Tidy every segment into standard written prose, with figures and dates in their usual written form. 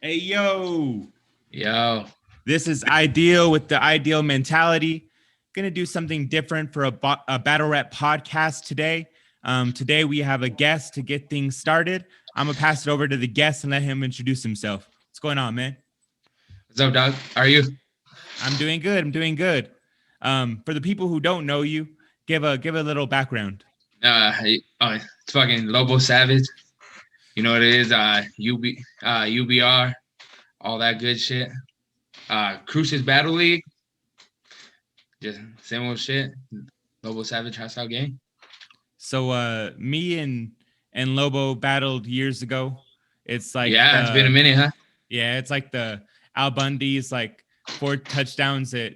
Hey, yo. Yo. This is iDiLL with the iDiLL mentality. Going to do something different for a battle rap podcast today. Today we have a guest to get things started. I'm going to pass it over to the guest and let him introduce himself. What's going on, man? What's up, dog? How are you? I'm doing good. For the people who don't know you, give a little background. It's fucking Lobo Savage. You know what it is? UBR, all that good shit. Crucius Battle League. Just same old shit. Lobo Savage Hostile Gang. So me and Lobo battled years ago. It's like it's been a minute, huh? Yeah, it's like the Al Bundy's like 4 touchdowns at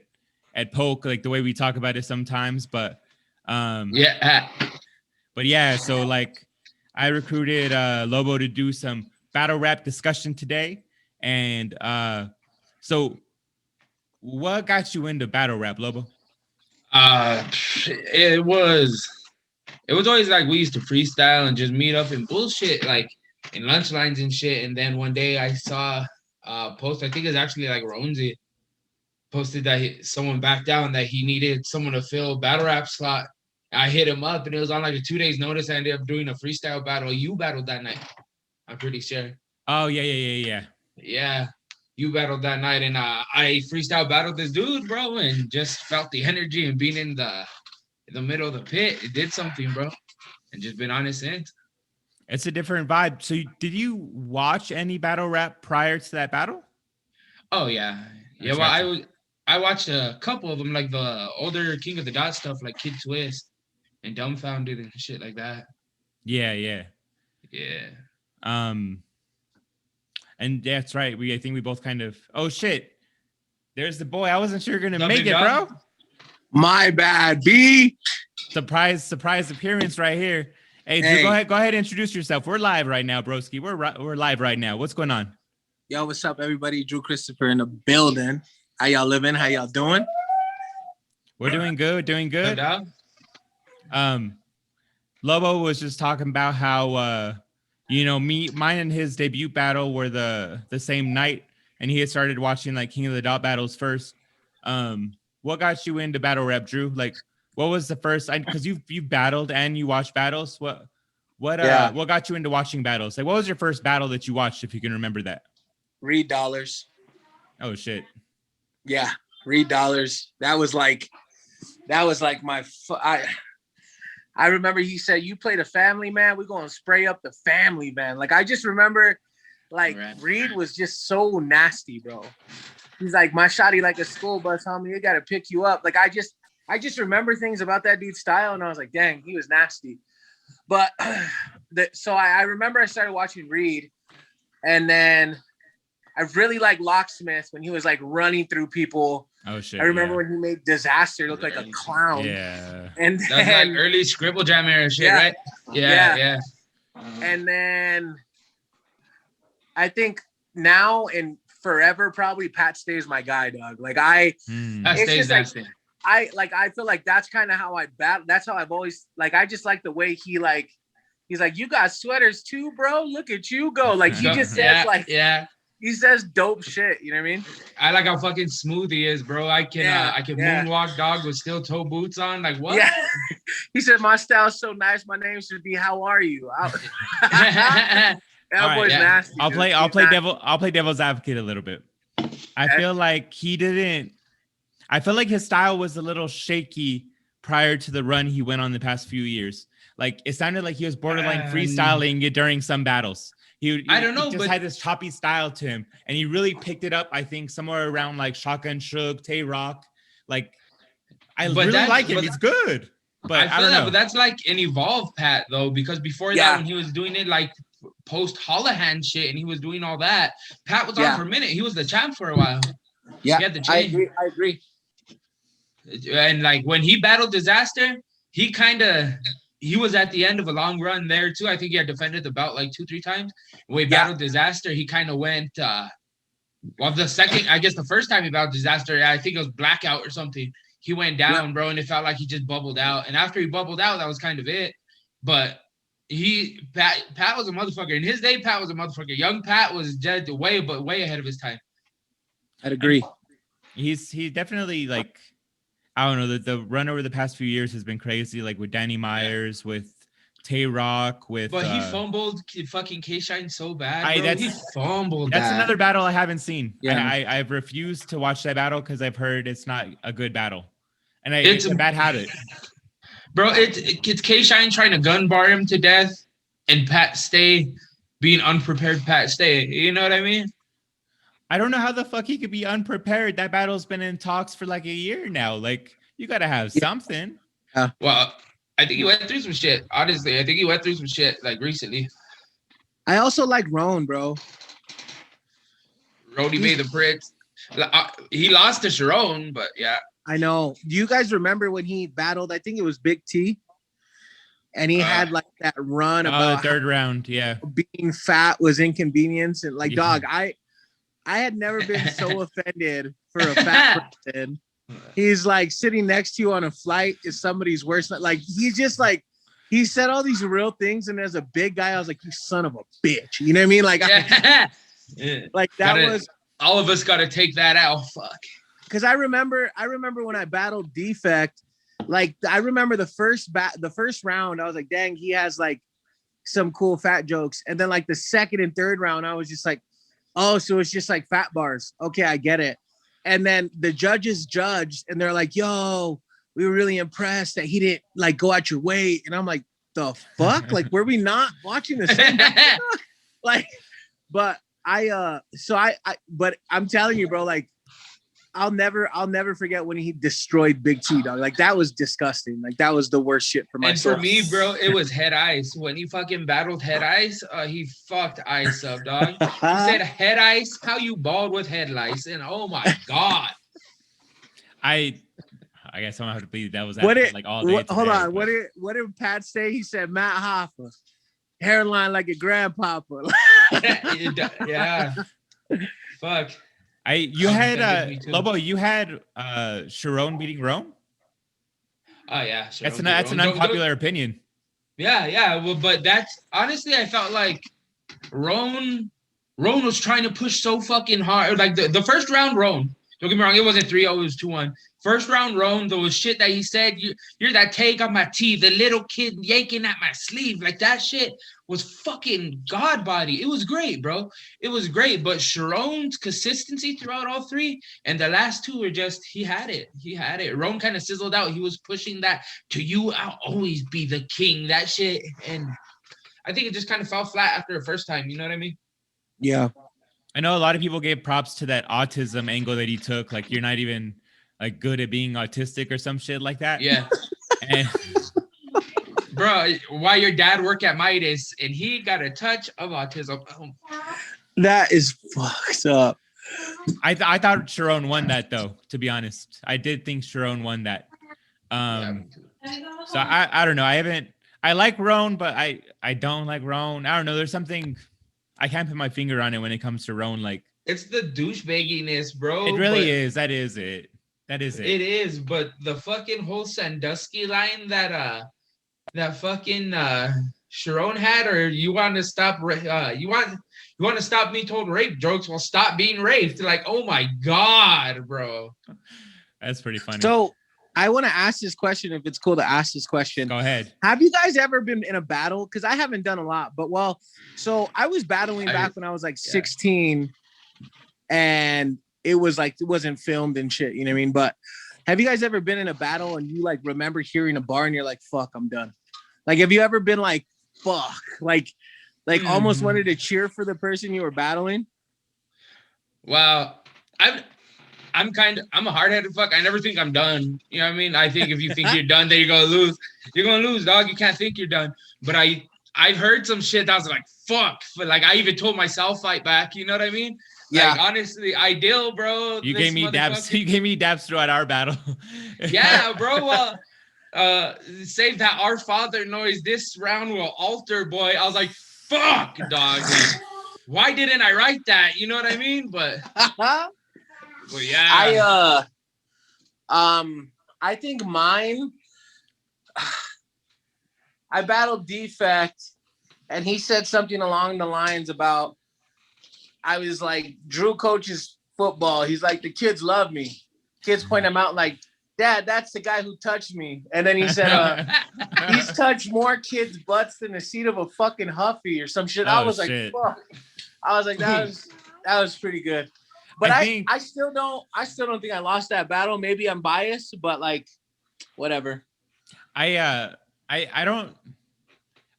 Polk, like the way we talk about it sometimes. But so like I recruited Lobo to do some battle rap discussion today. And so what got you into battle rap, Lobo? It was always like we used to freestyle and just meet up and bullshit, like in lunch lines and shit. And then one day I saw a post, I think it's actually like Ronzi posted that someone backed down, that he needed someone to fill a battle rap slot. I hit him up and it was on like a 2 days notice. I ended up doing a freestyle battle. You battled that night, I'm pretty sure. Oh, yeah. Yeah, you battled that night, and I freestyle battled this dude, bro, and just felt the energy and being in the middle of the pit. It did something, bro, and just been honest since. It's a different vibe. So did you watch any battle rap prior to that battle? Oh, yeah. Yeah, well, I watched a couple of them, like the older King of the Dot stuff, like Kid Twist and Dumbfounded and shit like that. Yeah. And that's right. I think we both kind of. Oh shit! There's the boy. I wasn't sure you're gonna make it, bro. My bad, B. Surprise appearance right here. Hey, Drew, go ahead and introduce yourself. We're live right now, broski. We're live right now. What's going on? Yo, what's up, everybody? Drew Christopher in the building. How y'all living? How y'all doing? We're doing good. Lobo was just talking about how mine and his debut battle were the same night, and he had started watching like King of the Dot battles first. What got you into battle rap, Drew? Like, what was the first? Because you've battled and you watched battles. What got you into watching battles? Like, what was your first battle that you watched, if you can remember that? Reed Dollars. Oh shit. Yeah, Reed Dollars. That was like my. I remember he said, "You play the Family Man, we're gonna spray up the Family Man." Like, I just remember, like, Reed was just so nasty, bro. He's like, "My shotty like a school bus, homie. It gotta pick you up." Like, I just remember things about that dude's style, and I was like, "Dang, he was nasty." But so I remember I started watching Reed, and then I really liked Locksmith when he was like running through people. Oh shit! I remember when he made Disaster look like a clown. Yeah, and that's like early Scribble Jam era shit, right? Yeah. And then I think now and forever, probably Pat Stay's my guy, dog. Like I feel like that's kind of how I battle. That's how I've always like. I just like the way he's like, "You got sweaters too, bro. Look at you go!" Like he just says He says dope shit, you know what I mean? I like how fucking smooth he is, bro. I can moonwalk, dog, with steel toe boots on. Like, what? Yeah. He said, "My style's so nice. My name should be How Are You?" That boy's nasty. I'll play devil's advocate a little bit. I feel like his style was a little shaky prior to the run he went on the past few years. Like, it sounded like he was borderline freestyling it during some battles. He just had this choppy style to him, and he really picked it up, I think, somewhere around like Shotgun Suge, Tay Rock. Like, I really like him. He's good. But I don't know. But that's like an evolved Pat, though, because before that, when he was doing it like post Hollahan shit and he was doing all that, Pat was on for a minute. He was the champ for a while. Yeah, I agree. And like when he battled Disaster, he was at the end of a long run there too. I think he had defended the belt like 2-3 times. When he battled Disaster, he kind of went the first time he battled Disaster, I think it was Blackout or something. He went down, bro, and it felt like he just bubbled out. And after he bubbled out, that was kind of it. But Pat was a motherfucker. In his day, Pat was a motherfucker. Young Pat was just way ahead of his time. I'd agree. He definitely like, I don't know, the run over the past few years has been crazy, like with Danny Myers, with Tay Rock, with But he fumbled fucking K-Shine so bad, bro. that's He fumbled that's that. another battle I haven't seen. Yeah. I've refused to watch that battle because I've heard it's not a good battle, and It's it's a bad habit. Bro, it's K-Shine trying to gun bar him to death, and Pat Stay being unprepared. Pat Stay, you know what I mean? I don't know how the fuck he could be unprepared. That battle's been in talks for like a year now. Like, you gotta have something. Well, I think he went through some shit. Honestly, I think he went through some shit like recently. I also like Roan, bro. Rody made the Prince. He lost to Sharon, but yeah. I know. Do you guys remember when he battled? I think it was Big T, and he had like that run about the third round. Yeah, being fat was inconvenience, and like, yeah. dog, I had never been so offended for a fat person. He's like sitting next to you on a flight is somebody's worst. Like, he's just like, he said all these real things, and as a big guy, I was like, you son of a bitch. You know what I mean? Like, like that was. All of us got to take that out. Fuck. Because I remember when I battled Defect, like I remember the first round, I was like, dang, he has like some cool fat jokes. And then like the second and third round, I was just like, oh, so it's just like fat bars. Okay, I get it. And then the judges judged, and they're like, yo, we were really impressed that he didn't like go out your way. And I'm like, the fuck? Like, were we not watching the same? Like, but but I'm telling you, bro, like, I'll never forget when he destroyed Big T, dog. Like, that was disgusting. Like, that was the worst shit for my soul. And for me, bro, it was Head Ice. When he fucking battled Head Ice, he fucked Ice up, dog. He said, Head Ice, how you bald with head lice? And oh my God. I guess I'm gonna have to believe that was like all day. Hold on. What did Pat say? He said, Matt Hoffa, hairline like a grandpapa. Yeah. Fuck. You had Lobo. You had Sharon beating Rome. Oh yeah, that's an unpopular opinion. Yeah. Well, but that's honestly, I felt like Roan was trying to push so fucking hard. Like the first round, Roan. Don't get me wrong, it wasn't 3-0, it was 2-1. First round, Roan, there was shit that he said. You're that take on my teeth, the little kid yanking at my sleeve. Like, that shit was fucking God body. It was great, bro. It was great. But Sharon's consistency throughout all three, and the last two were just, he had it. Roan kind of sizzled out. He was pushing that to you, I'll always be the king, that shit. And I think it just kind of fell flat after the first time. You know what I mean? Yeah. I know a lot of people gave props to that autism angle that he took. Like, you're not even like good at being autistic or some shit like that. Yeah. And bro, why your dad work at Midas and he got a touch of autism. That is fucked up. I thought Sharon won that, though, to be honest. I did think Sharon won that. So I don't know. I like Roan, but I don't like Roan. I don't know. There's something, I can't put my finger on it when it comes to Roan. Like, it's the douchebagginess, bro. It really is. That is it. It is, but the fucking whole Sandusky line that fucking Sharon had, or you want to stop you want to stop me told rape jokes, well, stop being raped. Like, oh my God, bro. That's pretty funny. So I want to ask this question, if it's cool to ask this question. Go ahead. Have you guys ever been in a battle? Because I haven't done a lot, but so I was battling back when I was like 16, and it was like, it wasn't filmed and shit, you know what I mean? But have you guys ever been in a battle and you like remember hearing a bar and you're like, fuck, I'm done? Like, have you ever been like, fuck, like almost wanted to cheer for the person you were battling? Well, I'm a hard-headed fuck. I never think I'm done. You know what I mean? I think if you think you're done, then you're gonna lose. You're gonna lose, dog. You can't think you're done. But I've heard some shit that was like, fuck. But like, I even told myself fight back. You know what I mean? Yeah. Like, honestly, iDiLL, bro. You gave me dabs. You gave me dabs throughout our battle. Yeah, bro. Save that Our Father noise. This round will alter, boy. I was like, fuck, dog. Why didn't I write that? You know what I mean? But yeah. I think mine, I battled Defect, and he said something along the lines about, I was like, Drew coaches football. He's like, the kids love me. Kids point him out like, Dad, that's the guy who touched me. And then he said, he's touched more kids' butts than the seat of a fucking Huffy or some shit. I was like, fuck. I was like, that was pretty good. But I still don't think I lost that battle. Maybe I'm biased, but like, whatever. I don't.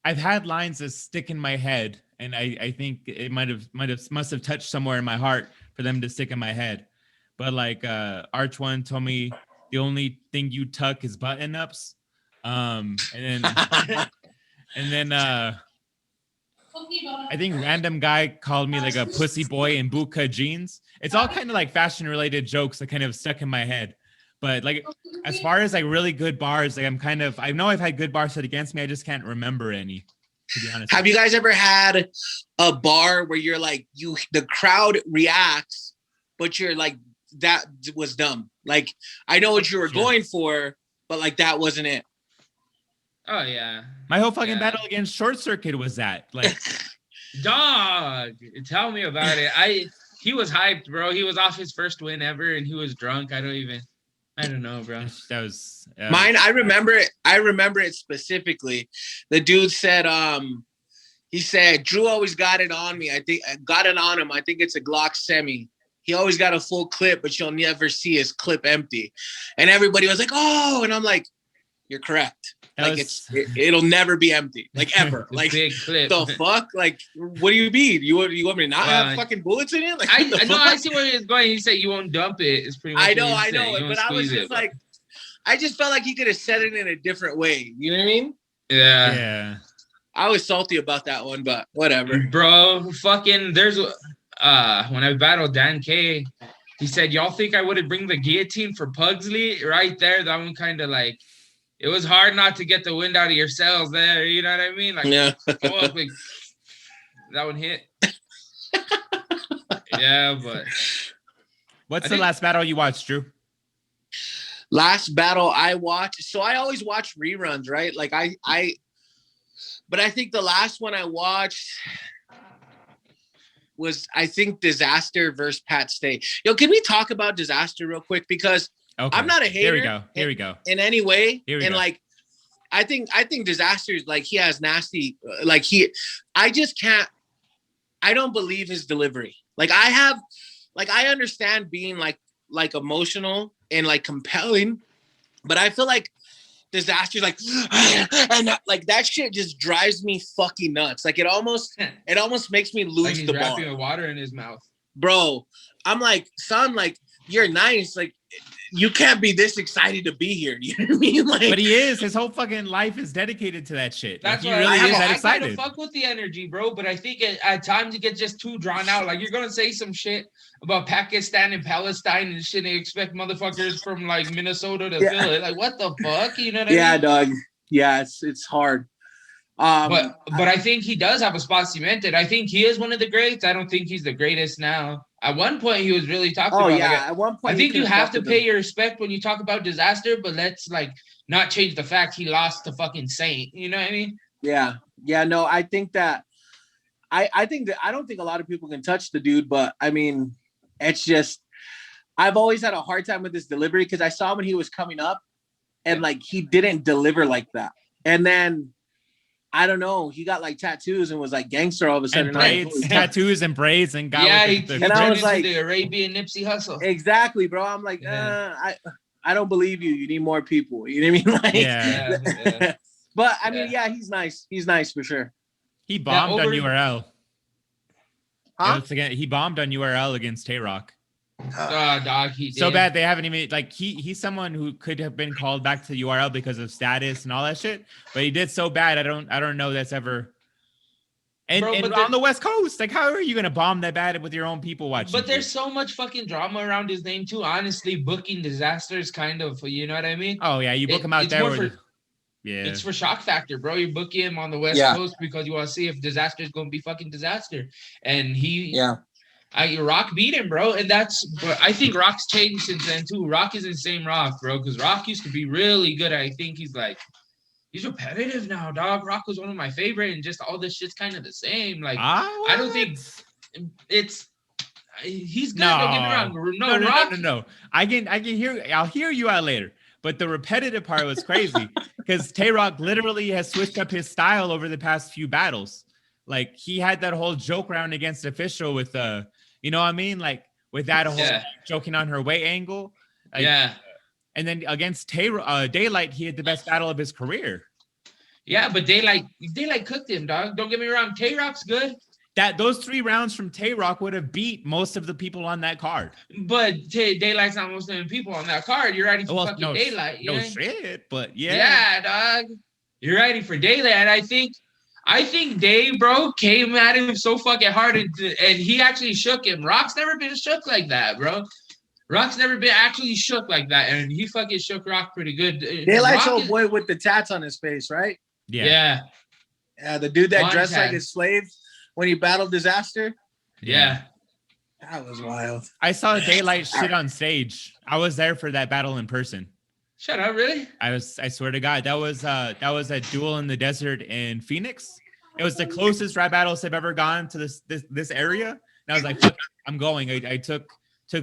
I've had lines that stick in my head, and I think it must have touched somewhere in my heart for them to stick in my head. But like Arch One told me, the only thing you tuck is button ups, and then I think random guy called me like a pussy boy in Buka jeans. It's all kind of like fashion related jokes that kind of stuck in my head. But like, as far as like really good bars, like I know I've had good bars said against me. I just can't remember any, to be honest. Have you guys ever had a bar where you're like, the crowd reacts, but you're like, that was dumb? Like, I know what you were going for, but like, that wasn't it. Oh yeah. My whole fucking battle against Short Circuit was that. Like, dog, tell me about it. He was hyped, bro. He was off his first win ever, and he was drunk. I don't know, bro. That was mine. I remember it specifically. The dude said, he said, Drew always got it on me. I think got it on him. I think it's a Glock semi. He always got a full clip, but you'll never see his clip empty. And everybody was like, oh, and I'm like, you're correct. Like it'll never be empty, like ever. Like big clip. The fuck? Like, what do you mean? You want me to not have fucking bullets in it? Like, I see where he's going. He said you won't dump it. It's pretty much. I know, but I was just like, I just felt like he could have said it in a different way. You know what I mean? Yeah. I was salty about that one, but whatever. Bro, fucking there's when I battled Dan K, he said, y'all think I would bring the guillotine for Pugsley? Right there, that one kind of like, it was hard not to get the wind out of your sails there. You know what I mean? Like, yeah. Like, that one hit. Yeah, but. What's the last battle you watched, Drew? Last battle I watched. So I always watch reruns, right? Like but I think the last one I watched was, I think, Disaster versus Pat Stay. Yo, can we talk about Disaster real quick? Because I'm not a hater. Here we go. In any way. And like, I think Disaster is like, he has nasty, like I just can't, I don't believe his delivery. Like I understand being like emotional and like compelling, but I feel like Disaster's like, and like that shit just drives me fucking nuts. Like it almost makes me lose like the ball. He's water in his mouth. Bro, I'm like, son, like, you're nice. Like, you can't be this excited to be here. You know what I mean? Like, but he is. His whole fucking life is dedicated to that shit. That's like, he really is that excited. I kind of fuck with the energy, bro. But I think at times it gets just too drawn out. Like, you're gonna say some shit about Pakistan and Palestine and shit, and expect motherfuckers from like Minnesota to feel it. Like, what the fuck? You know what I mean? Yeah, dog. Yeah, it's hard. But I think he does have a spot cemented. I think he is one of the greats. I don't think he's the greatest now. At one point, he was really talked about. Yeah, like, at one point. I think you have to pay your respect when you talk about Disaster, but let's like not change the fact he lost to fucking Saint. You know what I mean? Yeah. No, I think that I think that I don't think a lot of people can touch the dude, but I mean, it's just I've always had a hard time with this delivery because I saw when he was coming up, and like he didn't deliver like that, and then. I don't know. He got like tattoos and was like gangster all of a sudden. And braids, tattoos and braids and got and I was like the Arabian Nipsey Hussle. Exactly, bro. I'm like, I don't believe you. You need more people. You know what I mean? Like, yeah. But I mean, yeah, he's nice. He's nice for sure. He bombed on URL. Huh? He bombed on URL against Tay-Rock. Dog, he did. So bad they haven't even like he's someone who could have been called back to URL because of status and all that shit, but he did so bad. I don't know that's ever. And, bro, and on the West Coast, like how are you gonna bomb that bad with your own people watching? But there's so much fucking drama around his name too. Honestly, booking Disasters kind of, you know what I mean? Oh yeah, you book him out there. It's for shock factor, bro. You book him on the West Coast because you want to see if Disaster is gonna be fucking Disaster, and Rock beat him, bro, and but I think Rock's changed since then too. Rock is the same Rock, bro, because Rock used to be really good. I think he's like He's repetitive now, dog. Rock was one of my favorite, and just all this shit's kind of the same. Like, I don't think it's. He's good. Don't get me wrong. Rock. No. I can hear. I'll hear you out later. But the repetitive part was crazy because Tay-Rock literally has switched up his style over the past few battles. Like he had that whole joke round against Official with you know what I mean? Like with that whole joking on her weight angle. Like, yeah. And then against Daylight, he had the best battle of his career. Yeah, but Daylight cooked him, dog. Don't get me wrong. Tay-Rock's good. Those 3 rounds from Tay-Rock would have beat most of the people on that card. But Daylight's not most of the people on that card. You're ready for fucking Daylight. No shit, but yeah. Yeah, dog. You're ready for Daylight. And I think Day, bro, came at him so fucking hard and he actually shook him. Rock's never been shook like that, bro. Rock's never been actually shook like that, and he fucking shook Rock pretty good. Daylight's old boy with the tats on his face, right? Yeah. Yeah, the dude that dressed like a slave when he battled Disaster. Yeah. That was wild. I saw Daylight shit on stage. I was there for that battle in person. Shut up, really? I swear to God, that was a duel in the desert in Phoenix. It was the closest rap battles I've ever gone to this area. And I was like, fuck, I'm going. I took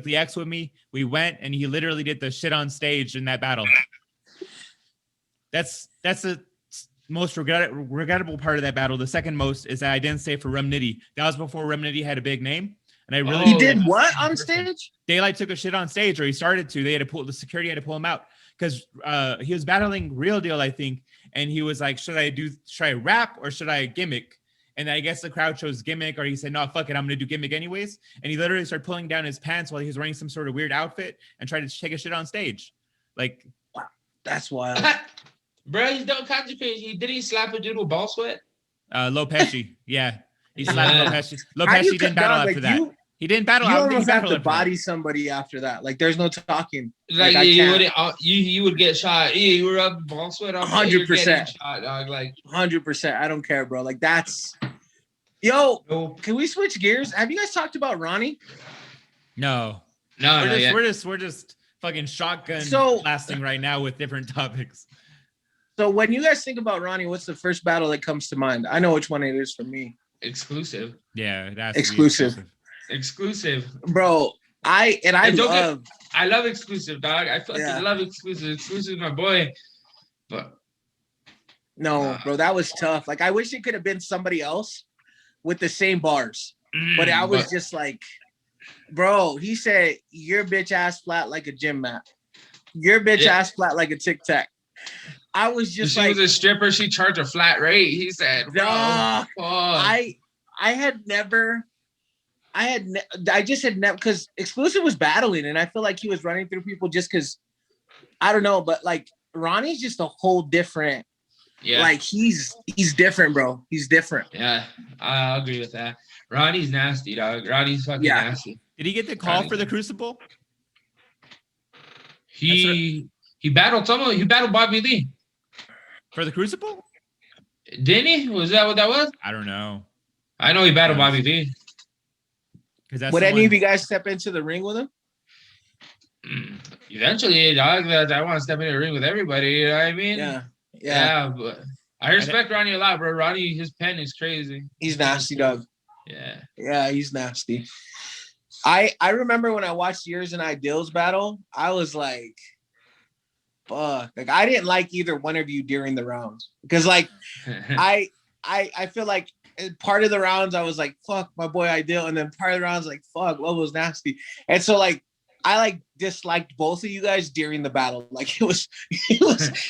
the X with me. We went, and he literally did the shit on stage in that battle. That's the most regrettable part of that battle. The second most is that I didn't say for Rum Nitty. That was before Rum Nitty had a big name, and I really he did what on stage? Daylight took a shit on stage, or he started to. The security had to pull him out because he was battling Real Deal, I think, and he was like, should I rap or should I gimmick? And I guess the crowd chose gimmick, or he said, no, fuck it, I'm going to do gimmick anyways. And he literally started pulling down his pants while he was wearing some sort of weird outfit and tried to take a shit on stage. Like, wow, that's wild. Bro, he's don't concentrate. Did he slap a dude with ball sweat? Lopesci, yeah. He slapped Lopesci. Lopesci didn't battle after that. He didn't battle. You almost have to body somebody after that. Like, there's no talking. Like you would get shot. You were up ball sweat on 100%. Shot, dog. Like 100%. I don't care, bro. Like that's. Yo, can we switch gears? Have you guys talked about Ronnie? No. We're just fucking shotgun blasting right now with different topics. So when you guys think about Ronnie, what's the first battle that comes to mind? I know which one it is for me. Exclusive. Yeah, that's exclusive. Exclusive. Bro, I love exclusive, dog. I fucking love exclusive. Exclusive is my boy. But no, bro, that was tough. Like I wish it could have been somebody else with the same bars. But I was just like, bro, he said, your bitch ass flat like a gym mat. Your bitch ass flat like a Tic Tac. I was just she was a stripper. She charged a flat rate. He said, I just had never, because Exclusive was battling, and I feel like he was running through people just because, I don't know, but like Ronnie's just a whole different. Yeah, like he's different, bro. He's different. Yeah, I agree with that. Ronnie's nasty, dog. Ronnie's fucking nasty. Did he get the call for the Crucible? He battled someone. He battled Bobby Lee for the Crucible. Didn't he? Was that what that was? I don't know. I know he battled Bobby Lee. Would any of you guys step into the ring with him? Eventually, dog. I want to step in the ring with everybody. You know what I mean? Yeah. But I respect Ronnie a lot, bro. Ronnie, his pen is crazy. He's nasty, dog. Yeah, he's nasty. I remember when I watched yours and iDiLL's battle, I was like, fuck. Like I didn't like either one of you during the rounds because like I feel like part of the rounds I was like, fuck my boy iDiLL, and then part of the rounds like, fuck, Lobo's nasty. And so like I like disliked both of you guys during the battle. Like it was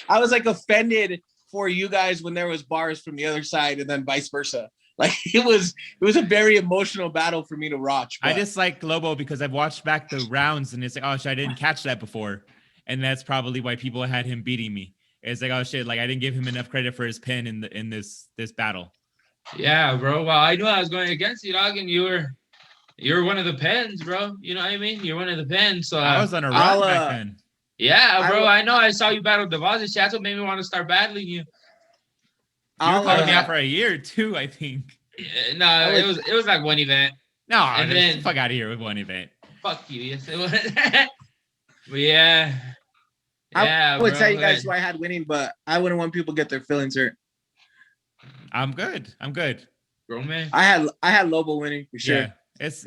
I was like offended for you guys when there was bars from the other side and then vice versa. Like it was a very emotional battle for me to watch. I dislike Lobo because I've watched back the rounds and it's like, oh shit, I didn't catch that before. And that's probably why people had him beating me. It's like, oh shit, like I didn't give him enough credit for his pin in this battle. Yeah, bro. Well, I knew I was going against you, dog, and you're one of the pens, bro. You know what I mean? You're one of the pens. So I was on a run back then. Yeah, bro. I know. I saw you battle Devazis. That's what made me want to start battling you. You were calling me out for a year too, I think. Yeah, no, it was like one event. No, and then fuck out of here with one event. Fuck you. Yes, it was. But yeah. I would bro, tell you guys who I had winning, but I wouldn't want people to get their feelings hurt. I'm good. bro, man. I had Lobo winning for sure. Yeah, it's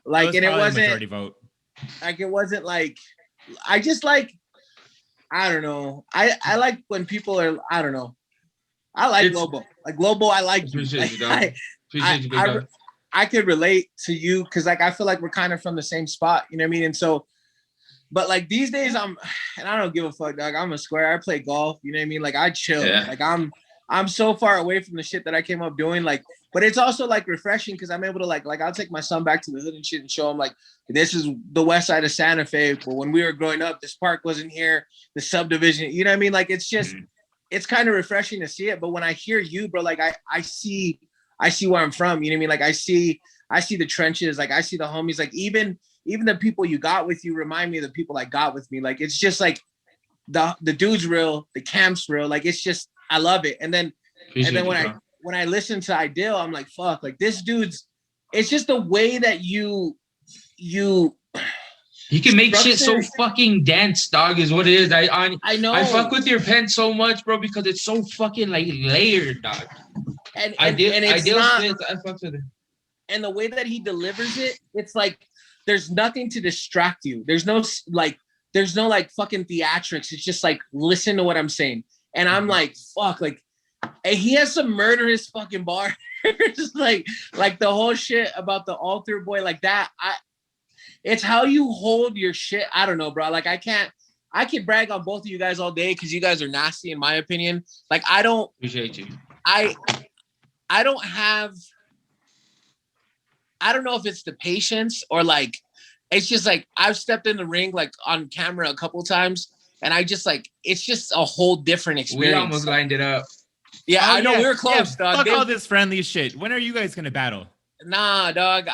like, and it wasn't majority vote. like, it wasn't like, I just like, I don't know. I like when people are, I don't know. I like Lobo. Like Lobo, I like you. Appreciate Like, you, dog. Appreciate you, big dog. I could relate to you because like I feel like we're kind of from the same spot, you know what I mean? And so, but like these days and I don't give a fuck, dog. I'm a square. I play golf, you know what I mean? Like I chill. Yeah. Like I'm so far away from the shit that I came up doing. Like, but it's also like refreshing because I'm able to like I'll take my son back to the hood and shit and show him like this is the west side of Santa Fe. But when we were growing up, this park wasn't here, the subdivision, you know what I mean? Like it's just it's kind of refreshing to see it. But when I hear you, bro, like I see where I'm from, you know what I mean? Like I see the trenches, like I see the homies, like even the people you got with you remind me of the people I got with me. Like it's just like the dude's real, the camp's real, like it's just I love it. And then when I listen to iDiLL, I'm like, fuck, like this dude's, it's just the way that you he can make shit so fucking dense, dog, is what it is. I know. I fuck with your pen so much, bro, because it's so fucking like layered, dog. And I fuck with it. And the way that he delivers it, it's like there's nothing to distract you. There's no like fucking theatrics. It's just like listen to what I'm saying. And I'm like, fuck, like and he has some murderous fucking bars. Just like the whole shit about the altar boy, like that. It's how you hold your shit. I don't know, bro. Like I can brag on both of you guys all day because you guys are nasty in my opinion. Like I don't appreciate you. I don't have, I don't know if it's the patience or like it's just like I've stepped in the ring like on camera a couple times and I just like it's just a whole different experience. We almost lined it up. Yeah, I know we were close, dog. Fuck all this friendly shit. When are you guys gonna battle? Nah, dog.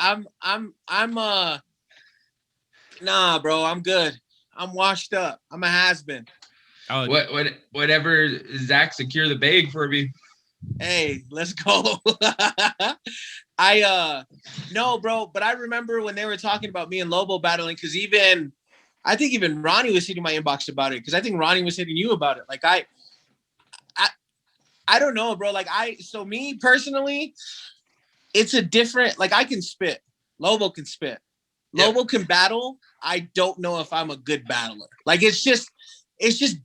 Nah, bro. I'm good. I'm washed up. I'm a has-been. Oh, whatever, Zach, secure the bag for me. Hey, let's go. No, bro, but I remember when they were talking about me and Lobo battling, because I think even Ronnie was hitting my inbox about it, because I think Ronnie was hitting you about it. Like I don't know, bro. Like so me personally, it's a different, like I can spit. Lobo can spit. Lobo can battle. I don't know if I'm a good battler. Like it's just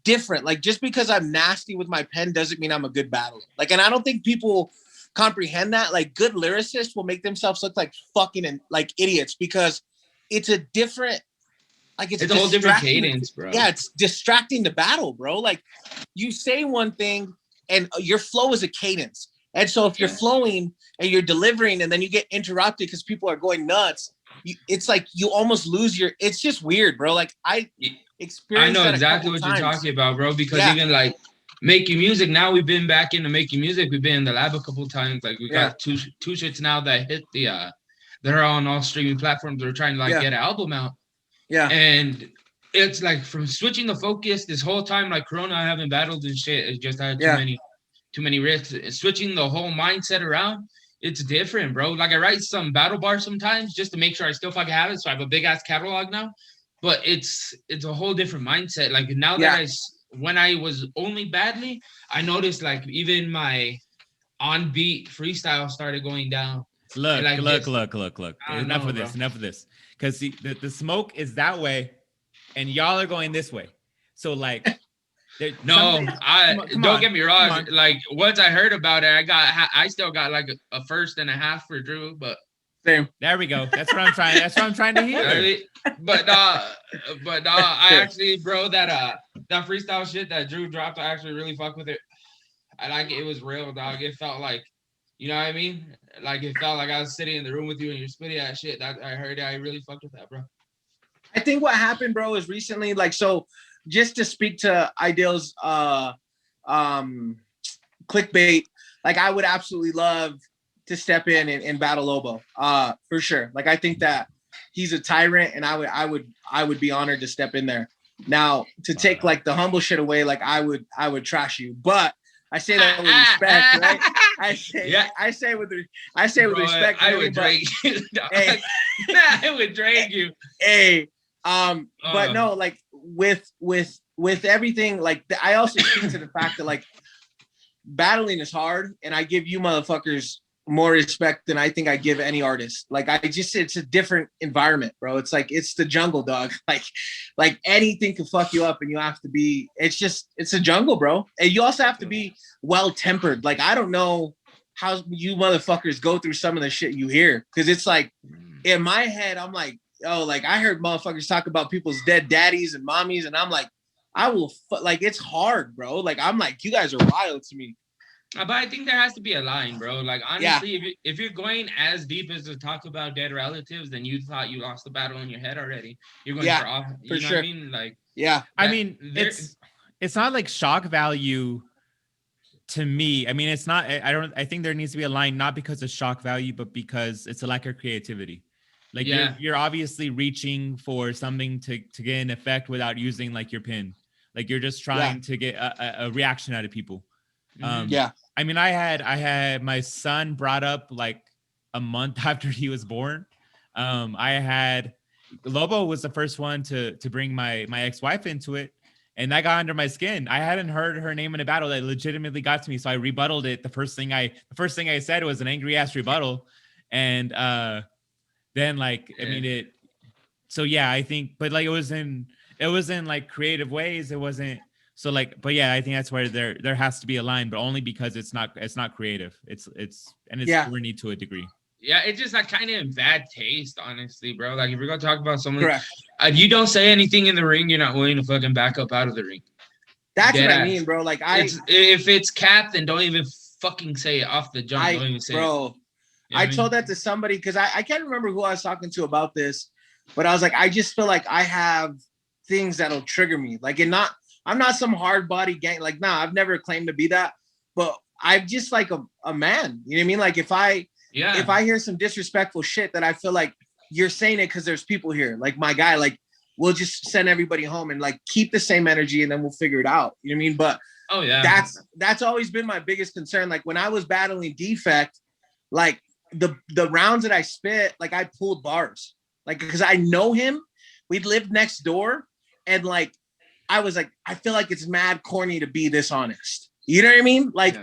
different. Like just because I'm nasty with my pen doesn't mean I'm a good battler. Like, and I don't think people comprehend that. Like good lyricists will make themselves look like fucking like idiots because it's a different, like it's a whole different cadence, bro. Yeah, it's distracting the battle, bro. Like you say one thing and your flow is a cadence. And so if you're flowing and you're delivering and then you get interrupted because people are going nuts, it's like you almost lose it's just weird, bro. Like I know exactly what you're talking about, bro, because even like making music, now we've been back into making music. We've been in the lab a couple times. Like we got two shits now that hit they're on all streaming platforms. They're trying to like get an album out. Yeah. And it's like from switching the focus this whole time, like Corona, I haven't battled and shit. It's just I had too many risks. Switching the whole mindset around, it's different, bro. Like I write some battle bars sometimes just to make sure I still fucking have it. So I have a big ass catalog now. But it's a whole different mindset. Like now that when I was only badly, I noticed like even my on beat freestyle started going down. Look. Enough of this. Because the smoke is that way, and y'all are going this way. So like, don't get me wrong. Like once I heard about it, I still got like a first and a half for Drew, but. Same. There we go. That's what I'm trying to hear. But I actually, bro, that freestyle shit that Drew dropped, I actually really fuck with it. I like it. It was real, dog. It felt like, you know what I mean? Like it felt like I was sitting in the room with you and you're spitting that shit. That I heard it. I really fucked with that, bro. I think what happened, bro, is recently, like, so just to speak to iDiLL's clickbait, like I would absolutely love to step in and battle Lobo, for sure. Like I think that he's a tyrant, and I would be honored to step in there. Now to take like the humble shit away, like I would trash you, but I say that with respect, right? I say with respect. I would drag you. I would drag you. Hey, but no, like with everything, like I also speak to the fact that like battling is hard, and I give you motherfuckers more respect than I think I give any artist. Like it's a different environment, bro. It's like it's the jungle, dog. Like anything can fuck you up, and you have to be. It's a jungle, bro. And you also have to be well tempered. Like I don't know how you motherfuckers go through some of the shit you hear, because it's like in my head, I'm like, oh, like I heard motherfuckers talk about people's dead daddies and mommies, and I'm like, like it's hard, bro. Like I'm like, you guys are wild to me. But I think there has to be a line, bro. Like honestly, if you're going as deep as to talk about dead relatives, then you thought you lost the battle in your head already. You're going for off. You know sure. what I mean? Like I mean, it's not like shock value to me. I mean, it's not. I think there needs to be a line, not because of shock value, but because it's a lack of creativity. Like you're obviously reaching for something to get an effect without using like your pin. Like you're just trying to get a reaction out of people. I mean, I had my son brought up like a month after he was born. I had Lobo was the first one to bring my ex-wife into it, and that got under my skin. I hadn't heard her name in a battle that legitimately got to me, so I rebutted it. The first thing I said was an angry ass rebuttal, and then like I mean it. So yeah, I think, but like it was in like creative ways. It wasn't. So like, but yeah, I think that's where there has to be a line, but only because it's not creative. It's corny to a degree. Yeah, it's just like kind of in bad taste, honestly, bro. Like if you're gonna talk about someone, if you don't say anything in the ring, you're not willing to fucking back up out of the ring. That's what I mean, bro. Like if it's capped, then don't even fucking say it off the jump. Don't even say it. You know I told that to somebody because I can't remember who I was talking to about this, but I was like, I just feel like I have things that'll trigger me. Like I'm not some hard body gang. Like, nah, I've never claimed to be that, but I'm just like a man. You know what I mean? Like if I hear some disrespectful shit that I feel like you're saying it because there's people here, like my guy, like we'll just send everybody home and like keep the same energy and then we'll figure it out. You know what I mean? But that's always been my biggest concern. Like when I was battling Defect, like the rounds that I spit, like I pulled bars, like because I know him. We'd lived next door, and like I was like, I feel like it's mad corny to be this honest. You know what I mean? Like,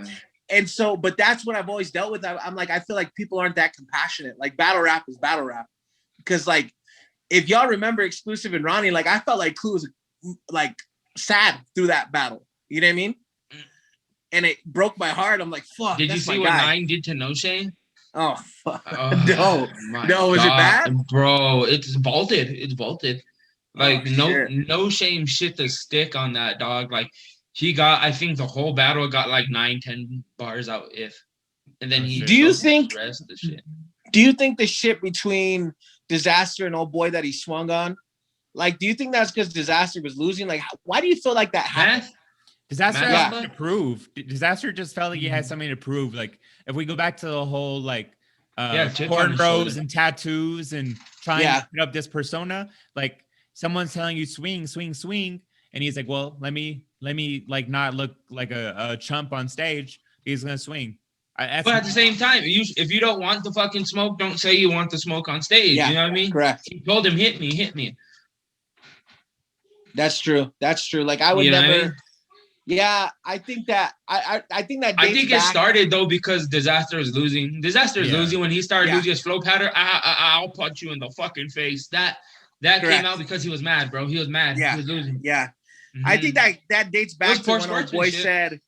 and so, but that's what I've always dealt with. I'm like, I feel like people aren't that compassionate. Like battle rap is battle rap. Because like, if y'all remember Exclusive and Ronnie, like I felt like Clue was like sad through that battle. You know what I mean? And it broke my heart. I'm like, fuck. Did you see what Nine did to No Shame? Oh, fuck. No, was it bad? Bro, it's vaulted. It's vaulted. Like no shame shit to stick on that dog. Like he got, I think the whole battle got like 9-10 bars out and then he. Do you think the rest of the shit? Do you think the shit between Disaster and old boy that he swung on, like, do you think that's because Disaster was losing? Like, why do you feel like that happened? Disaster had something to prove. Disaster just felt like he had something to prove. Like if we go back to the whole like cornrows and tattoos and trying to put up this persona, like. Someone's telling you swing, swing, swing, and he's like, "Well, let me like not look like a chump on stage. He's gonna swing." But at the same time, if you don't want the fucking smoke, don't say you want the smoke on stage. You know what I mean? Correct. He told him, "Hit me." That's true. Like I would never. I mean? Yeah, I think that I think that. I think it started though because Disaster is losing. Disaster is losing when he started losing his flow pattern. I'll punch you in the fucking face. That came out because he was mad, bro. He was mad. Yeah. He was losing. Yeah. Mm-hmm. I think that dates back to when old boy said,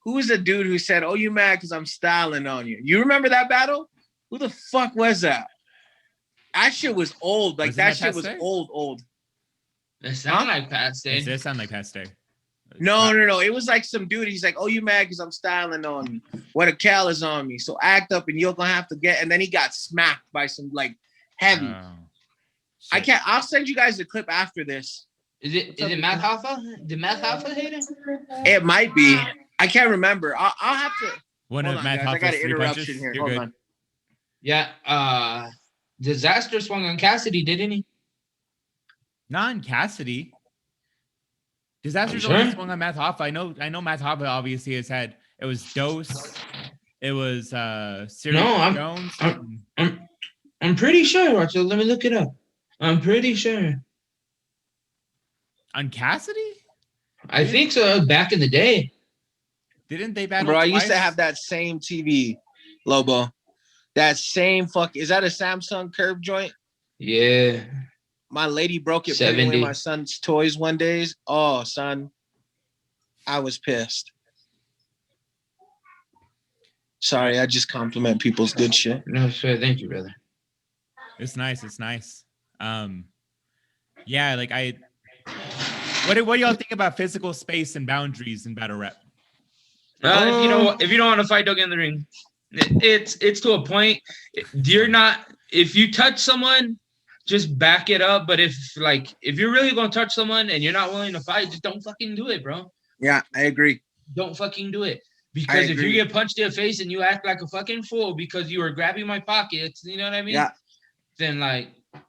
who was the dude who said, "Oh, you mad because I'm styling on you"? You remember that battle? Who the fuck was that? That shit was old. Like that shit was old. It sound like past day. It does sound like past day. No. It was like some dude. He's like, "Oh, you mad because I'm styling on you? What a cal is on me. So act up and you're gonna have to get." And then he got smacked by some like heavy. Oh. I can't. I'll send you guys the clip after this. Is it Math Alpha? Did Math Alpha hit him? It might be. I can't remember. I'll have to. One of Math Alpha's I got an interruption punches. here. You're Hold good. on. Yeah. Disaster swung on Cassidy, didn't he? Not on Cassidy. Disaster's only swung on Math Alpha. I know Math Alpha obviously has had. It was Dose. It was Sirius Jones. I'm pretty sure. So let me look it up. I'm pretty sure. On Cassidy? I think so. Back in the day. Didn't they battle Bro, I twice? used to have that same TV, Lobo. That same is that a Samsung curve joint? Yeah. My lady broke it putting away 70. my son's toys one day. Oh, son. I was pissed. Sorry, I just compliment people's good shit. No, sure. Thank you, brother. It's nice. It's nice. Yeah, like what do y'all think about physical space and boundaries in battle rap? If you don't want to fight, don't get in the ring. It's to a point. You're not. If you touch someone, just back it up. But if you're really gonna touch someone and you're not willing to fight, just don't fucking do it, bro. Yeah, I agree. Don't fucking do it. Because if you get punched in the face and you act like a fucking fool because you were grabbing my pockets, you know what I mean? Yeah. Then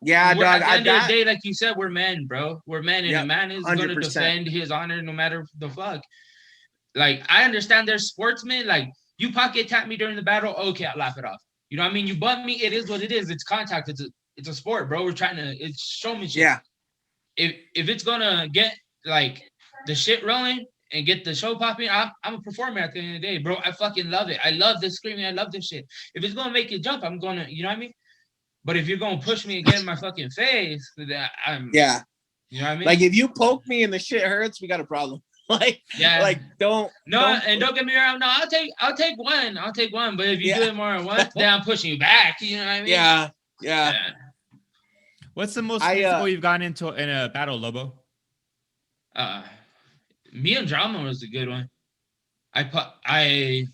yeah, dog. At the end of the day, like you said, we're men, bro. We're men, and a man is 100%. Gonna defend his honor no matter the fuck. Like, I understand there's sportsmen, like, you pocket tap me during the battle, okay, I'll laugh it off. You know what I mean? You bump me, it is what it is. It's contact. It's a sport, bro. We're trying to, it's showmanship. Yeah. If it's gonna get like the shit rolling and get the show popping, I'm a performer at the end of the day, bro. I fucking love it. I love this screaming. I love this shit. If it's gonna make you jump, I'm gonna, you know what I mean? But if you're gonna push me and get in my fucking face, I'm yeah. You know what I mean? Like, if you poke me and the shit hurts, we got a problem. Like, yeah. Like, don't don't get me wrong. No, I'll take one. I'll take one. But if you do it more than once, then I'm pushing you back. You know what I mean? Yeah. What's the most physical you've gotten into in a battle, Lobo? Me and Drama was a good one. I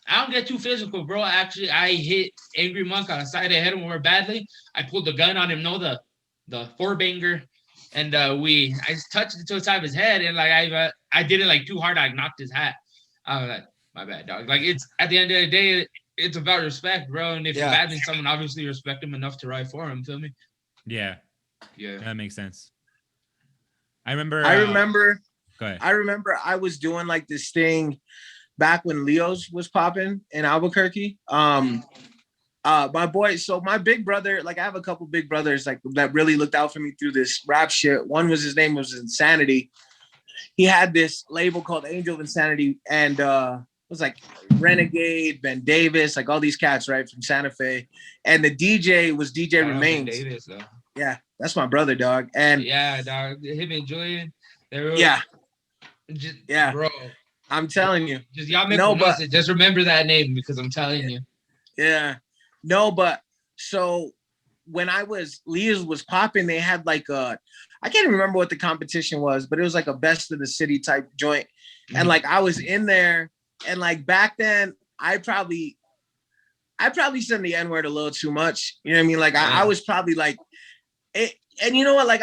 don't get too physical, bro. Actually, I hit Angry Monk on the side of the head more badly. I pulled the gun on him, the four-banger, and I touched it to the side of his head, and like I did it like too hard. I knocked his hat. I was like, my bad, dog. Like, it's at the end of the day, it's about respect, bro. And if you're battling someone, obviously respect him enough to ride for him. Feel me? Yeah. That makes sense. I remember. Go ahead. I remember I was doing like this thing back when Leo's was popping in Albuquerque. My boy, so my big brother, like, I have a couple big brothers like that really looked out for me through this rap shit. One was, his name was Insanity. He had this label called Angel of Insanity, and it was like Renegade, Ben Davis, like all these cats, right, from Santa Fe. And the DJ was DJ Remains. Ben Davis, though. Yeah, that's my brother, dog. And yeah, dog. Him and Julian. Bro. I'm telling you. Just y'all make just remember that name, because I'm telling you. Yeah. No, but so when Leah's was popping, they had like I can't even remember what the competition was, but it was like a best of the city type joint. Mm-hmm. And like I was in there, and like back then I probably said the N-word a little too much. You know what I mean? Like I was probably like it, and you know what? Like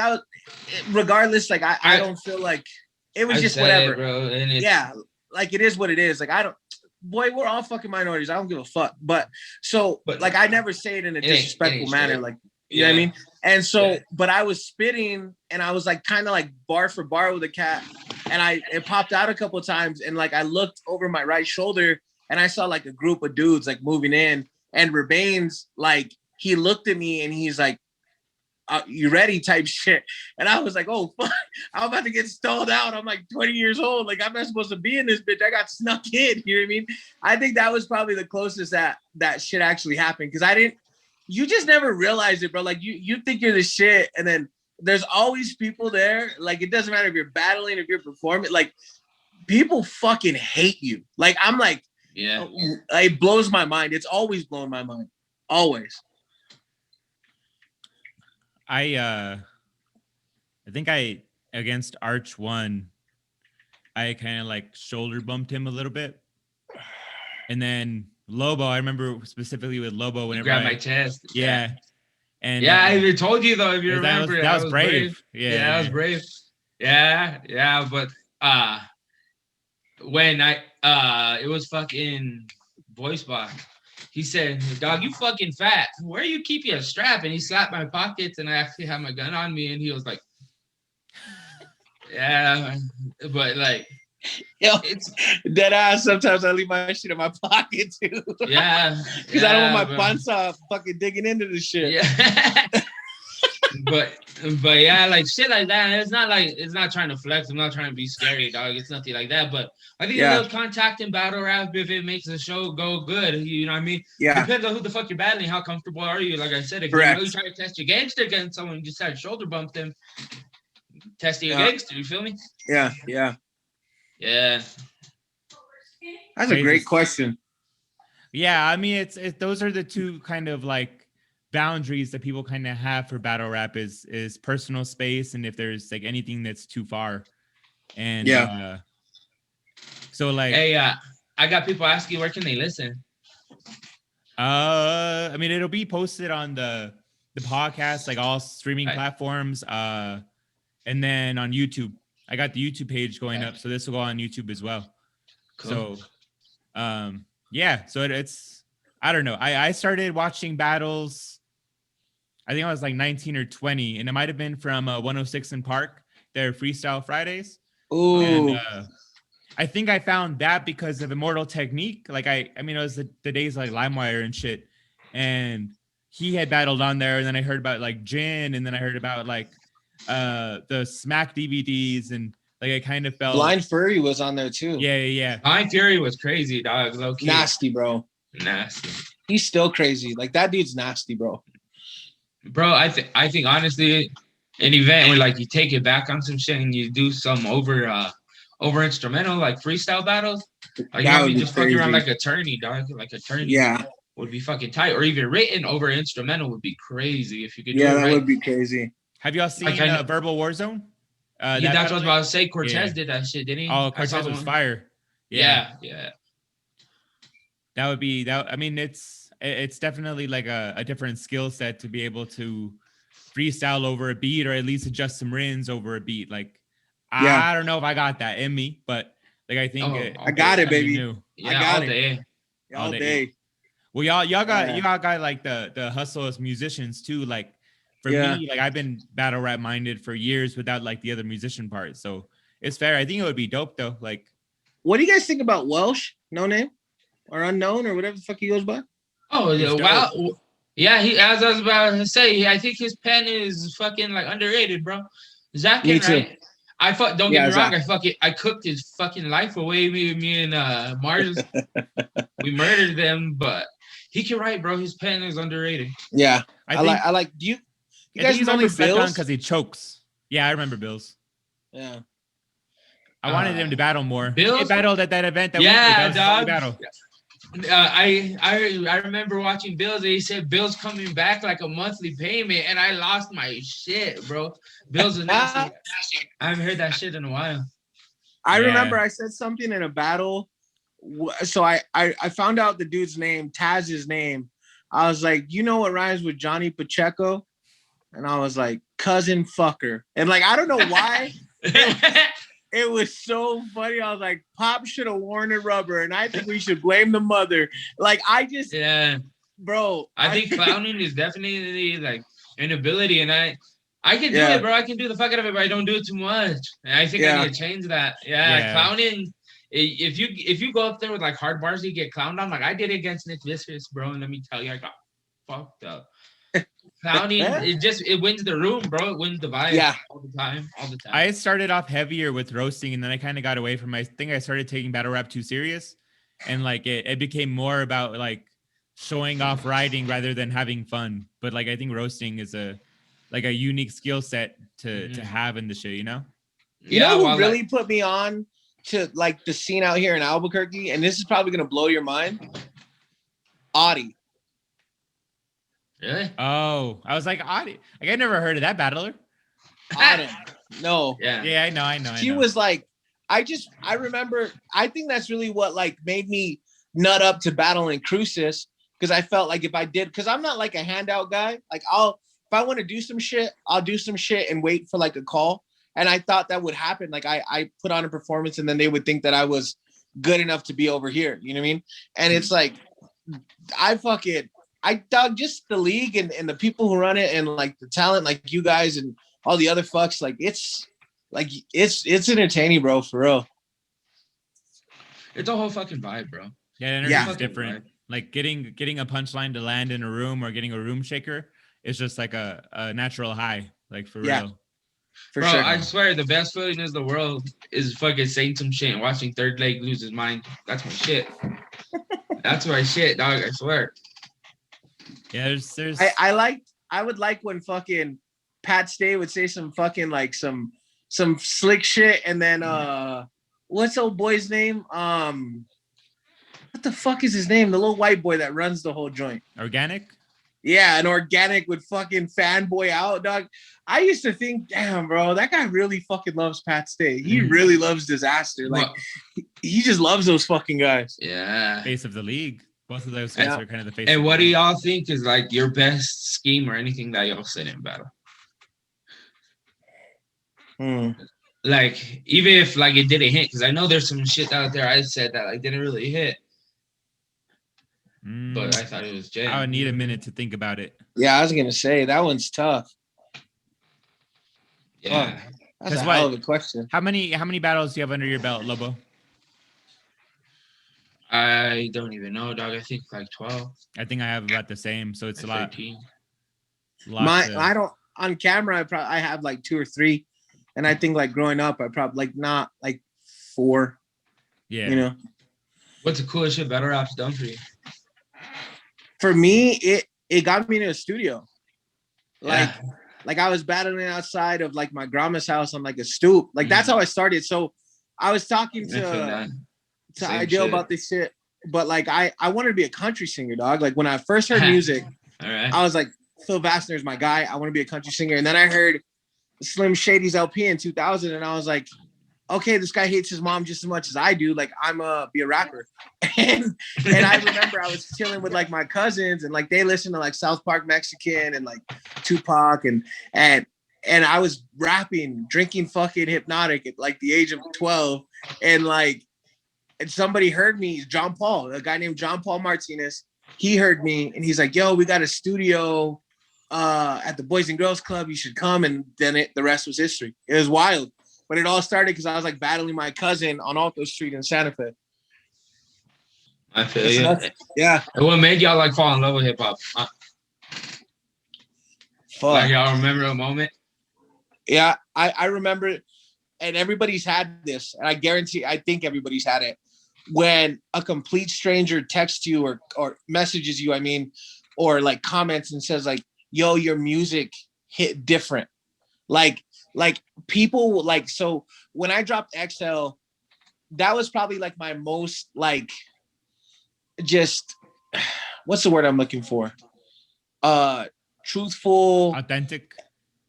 regardless, like I don't feel like it was just whatever. Bro, and like it is what it is. Like boy, we're all fucking minorities. I don't give a fuck. But like I never say it in a disrespectful manner. Like, you know what I mean? And so, but I was spitting, and I was like kind of like bar for bar with a cat, and it popped out a couple of times, and like I looked over my right shoulder, and I saw like a group of dudes like moving in, and Rebane's like, he looked at me and he's like, you ready type shit. And I was like, oh fuck, I'm about to get stalled out. I'm like 20 years old. Like, I'm not supposed to be in this bitch. I got snuck in. You know what I mean? I think that was probably the closest that shit actually happened. Cause you just never realize it, bro. Like you think you're the shit, and then there's always people there. Like, it doesn't matter if you're battling, if you're performing, like people fucking hate you. Like, I'm like, it blows my mind. It's always blown my mind. Always. I think against Arch 1, I kind of like shoulder bumped him a little bit. And then Lobo, I remember specifically with Lobo whenever grabbed my chest. Yeah. And I even told you though, if you remember. That was brave. Yeah, that was brave. Yeah, but when it was fucking voice box. He said, dog, you fucking fat. Where you keep your strap? And he slapped my pockets, and I actually had my gun on me, and he was like, yeah, but like, it's dead ass. Sometimes I leave my shit in my pocket too. Yeah. Because I don't want my panza fucking digging into the shit. Yeah. But But yeah, like shit like that. It's not trying to flex. I'm not trying to be scary, dog. It's nothing like that. But I think a little contact in battle rap, if it makes the show go good, you know what I mean? Yeah. Depends on who the fuck you're battling. How comfortable are you? Like I said, if Correct. you really try to test your gangster against someone, you just had shoulder bump them. Testing your Yeah. gangster, you feel me? Yeah. Yeah. Yeah. That's a great question. Yeah, I mean, it's those are the two kind of like boundaries that people kind of have for battle rap is personal space, and if there's like anything that's too far. And Yeah. So like, hey, I got people asking where can they listen. I mean, it'll be posted on the podcast, like all streaming platforms, and then on YouTube. I got the YouTube page going up, so this will go on YouTube as well. Cool. So, yeah. So it's I don't know. I started watching battles. I think I was like 19 or 20, and it might have been from 106 in Park. Their Freestyle Fridays. Ooh. And I think I found that because of Immortal Technique. Like I mean, it was the days like LimeWire and shit, and he had battled on there. And then I heard about like Jin, and then I heard about like the Smack DVDs, and like I kind of felt Blind Fury was on there too. Yeah. Blind Fury was crazy, dog. Low-key. Nasty, bro. Nasty. He's still crazy. Like that dude's nasty, bro. Bro, I think honestly, an event where like you take it back on some shit and you do some over instrumental like freestyle battles, like you just fucking around like attorney, dog. Like attorney, would be fucking tight. Or even written over instrumental would be crazy if you could. Yeah, do it that would be crazy. Have y'all seen Verbal Warzone? Yeah, that's what I was about to say. Cortez did that shit, didn't he? Oh, Cortez was fire. Yeah. That would be that. I mean, it's definitely like a different skill set to be able to freestyle over a beat, or at least adjust some rins over a beat. Like, I don't know if I got that in me, but like I think I got it, baby. Yeah, I got all day. All day. Well, y'all got like the hustle as musicians too. Like for me, like I've been battle rap minded for years without like the other musician part. So it's fair. I think it would be dope though. Like, what do you guys think about Welsh? No name or unknown or whatever the fuck he goes by? Oh yeah, wow. Yeah, as I was about to say, I think his pen is fucking like underrated, bro. Zach, right? Don't get me wrong, I cooked his fucking life away. Me and Mars, we murdered them, but he can write, bro. His pen is underrated. Yeah, I like. Do you guys remember Bills? Because he chokes. Yeah, I remember Bills. Yeah, I wanted him to battle more. Bills he battled at that event. That dog. Battle. I remember watching Bills. They said Bills coming back like a monthly payment, and I lost my shit, bro. Bills is nasty. I haven't heard that shit in a while. I remember I said something in a battle. So I found out the dude's name, Taz's name. I was like, you know what rhymes with Johnny Pacheco? And I was like, cousin fucker. And like, I don't know why. It was so funny. I was like, Pop should have worn a rubber, and I think we should blame the mother. Like, bro. I think clowning is definitely like an ability, and I can do it, bro. I can do the fuck out of it, but I don't do it too much. And I think I need to change that. Clowning. If you go up there with like hard bars, you get clowned on. Like I did it against Nick Vicious, bro, and let me tell you, I got fucked up. Clowning, it wins the room, bro. It wins the vibe all the time. I started off heavier with roasting, and then I kind of got away from I think I started taking battle rap too serious, and like it became more about like showing off writing rather than having fun. But like I think roasting is a unique skill set to have in the shit, you know? You know who really put me on to like the scene out here in Albuquerque, and this is probably gonna blow your mind. Audie. Really? Oh, I was like, Audie. Like I never heard of that battler. Autumn. No. Yeah, I know. She was like, I remember, I think that's really what like made me nut up to battle in Crucis, because I felt like if I did, because I'm not like a handout guy. Like if I want to do some shit, I'll do some shit and wait for like a call. And I thought that would happen. Like I put on a performance and then they would think that I was good enough to be over here. You know what I mean? And it's like, I dug just the league and the people who run it and like the talent, like you guys and all the other fucks. Like it's entertaining, bro, for real. It's a whole fucking vibe, bro. Yeah, energy is different. Vibe. Like getting a punchline to land in a room or getting a room shaker is just like a natural high. Like for Yeah. real. For Bro, sure. I swear the best feeling in the world is fucking saying some shit and watching Third Leg lose his mind. That's my shit. That's my shit, dog. I swear. Yeah, there's I would like when fucking Pat Stay would say some fucking like some slick shit, and then what's old boy's name? What the fuck is his name? The little white boy that runs the whole joint. organic. Yeah, an organic would fucking fanboy out, dog. I used to think, damn, bro, that guy really fucking loves Pat Stay. He really loves Disaster. Like, he just loves those fucking guys. Yeah. Face of the league. Both of those guys are kind of the face. And of what the do league. y'all think is like your best scheme or anything that y'all said in battle? Like, even if like it didn't hit, because I know there's some shit out there I said that like didn't really hit. But I thought it was Jay. I would need a minute to think about it. Yeah, I was gonna say that one's tough. Yeah. That's a hell of a question. How many battles do you have under your belt, Lobo? I don't even know, dog. I think like 12. I think I have about the same, so it's like a 13. lot. I don't on camera. I have like 2 or 3, and I think like growing up, I probably like not like 4. Yeah, you know. What's the coolest shit battle rap's done for you? For me, it got me into a studio. Like I was battling outside of like my grandma's house on like a stoop. Like that's how I started. So I was talking to iDiLL about this shit, but like I wanted to be a country singer, dog. Like when I first heard music, I was like, Phil Vassner's my guy. I want to be a country singer. And then I heard Slim Shady's LP in 2000, and I was like, okay, this guy hates his mom just as much as I do. Like I'm be a rapper. And I remember I was chilling with like my cousins, and like they listened to like South Park Mexican and like Tupac, and I was rapping, drinking fucking Hypnotic at like the age of 12, and like and somebody heard me, John Paul, a guy named John Paul Martinez. He heard me and he's like, yo, we got a studio at the Boys and Girls Club. You should come. And then the rest was history. It was wild. But it all started because I was like battling my cousin on Alto Street in Santa Fe. I feel you. Yeah. And what made y'all like fall in love with hip hop? Like y'all remember a moment? Yeah, I remember, and everybody's had this, and I think everybody's had it. When a complete stranger texts you or messages you, or like comments and says like, yo, your music hit different. Like people like, so when I dropped XL, that was probably like my most like, just, what's the word I'm looking for? Truthful,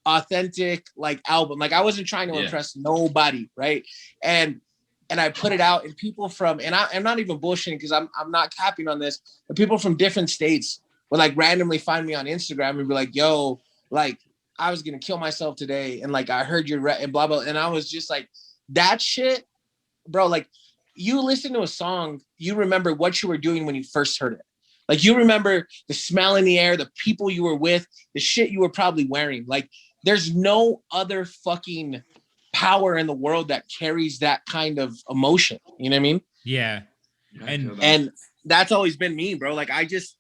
authentic like album. Like I wasn't trying to impress nobody, right? And I put it out, and people from, and I'm not even bullshitting because I'm not capping on this, but people from different states would like randomly find me on Instagram and be like, yo, like I was gonna kill myself today, and like I heard your and blah blah, and I was just like, that shit, bro. Like you listen to a song, you remember what you were doing when you first heard it. Like you remember the smell in the air, the people you were with, the shit you were probably wearing. Like there's no other fucking power in the world that carries that kind of emotion. You know what I mean? Yeah. And that's always been me, bro. Like I just,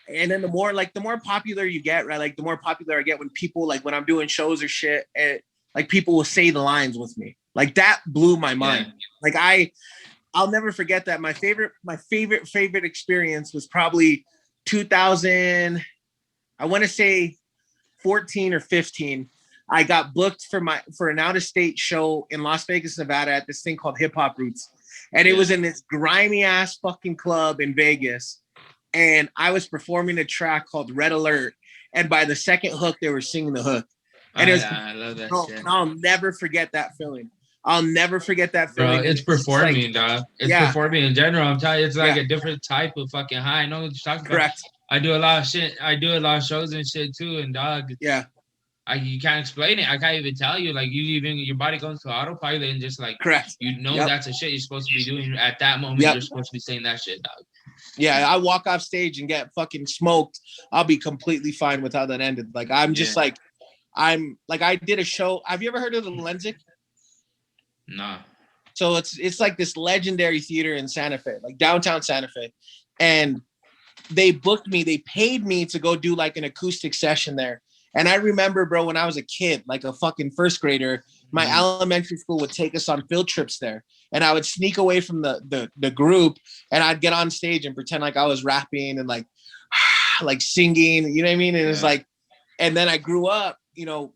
and then the more popular you get, right? Like the more popular I get when people, like when I'm doing shows or shit, and like people will say the lines with me. Like that blew my mind. Like I'll never forget that. My favorite experience was probably 2000, I want to say 14 or 15. I got booked for an out-of-state show in Las Vegas, Nevada at this thing called Hip Hop Roots. And it was in this grimy ass fucking club in Vegas. And I was performing a track called Red Alert. And by the second hook, they were singing the hook. And I love that shit. I'll never forget that feeling. I'll never forget that feeling. Bro, it's performing, dog. It's performing in general. I'm telling you, it's like a different type of fucking high. I know what you're talking about. Correct. I do a lot of shit. I do a lot of shows and shit too. And dog, you can't explain it. I can't even tell you. Like your body goes to autopilot and just like, correct. You know that's a shit you're supposed to be doing at that moment. You're supposed to be saying that shit, dog. Yeah, I walk off stage and get fucking smoked. I'll be completely fine with how that ended. Like I'm just like, I did a show. Have you ever heard of the Lensic? No. So it's like this legendary theater in Santa Fe, like downtown Santa Fe, and they booked me. They paid me to go do like an acoustic session there. And I remember, bro, when I was a kid, like a fucking first grader, my elementary school would take us on field trips there. And I would sneak away from the group, and I'd get on stage and pretend like I was rapping and like like singing, you know what I mean? And it's like, and then I grew up, you know,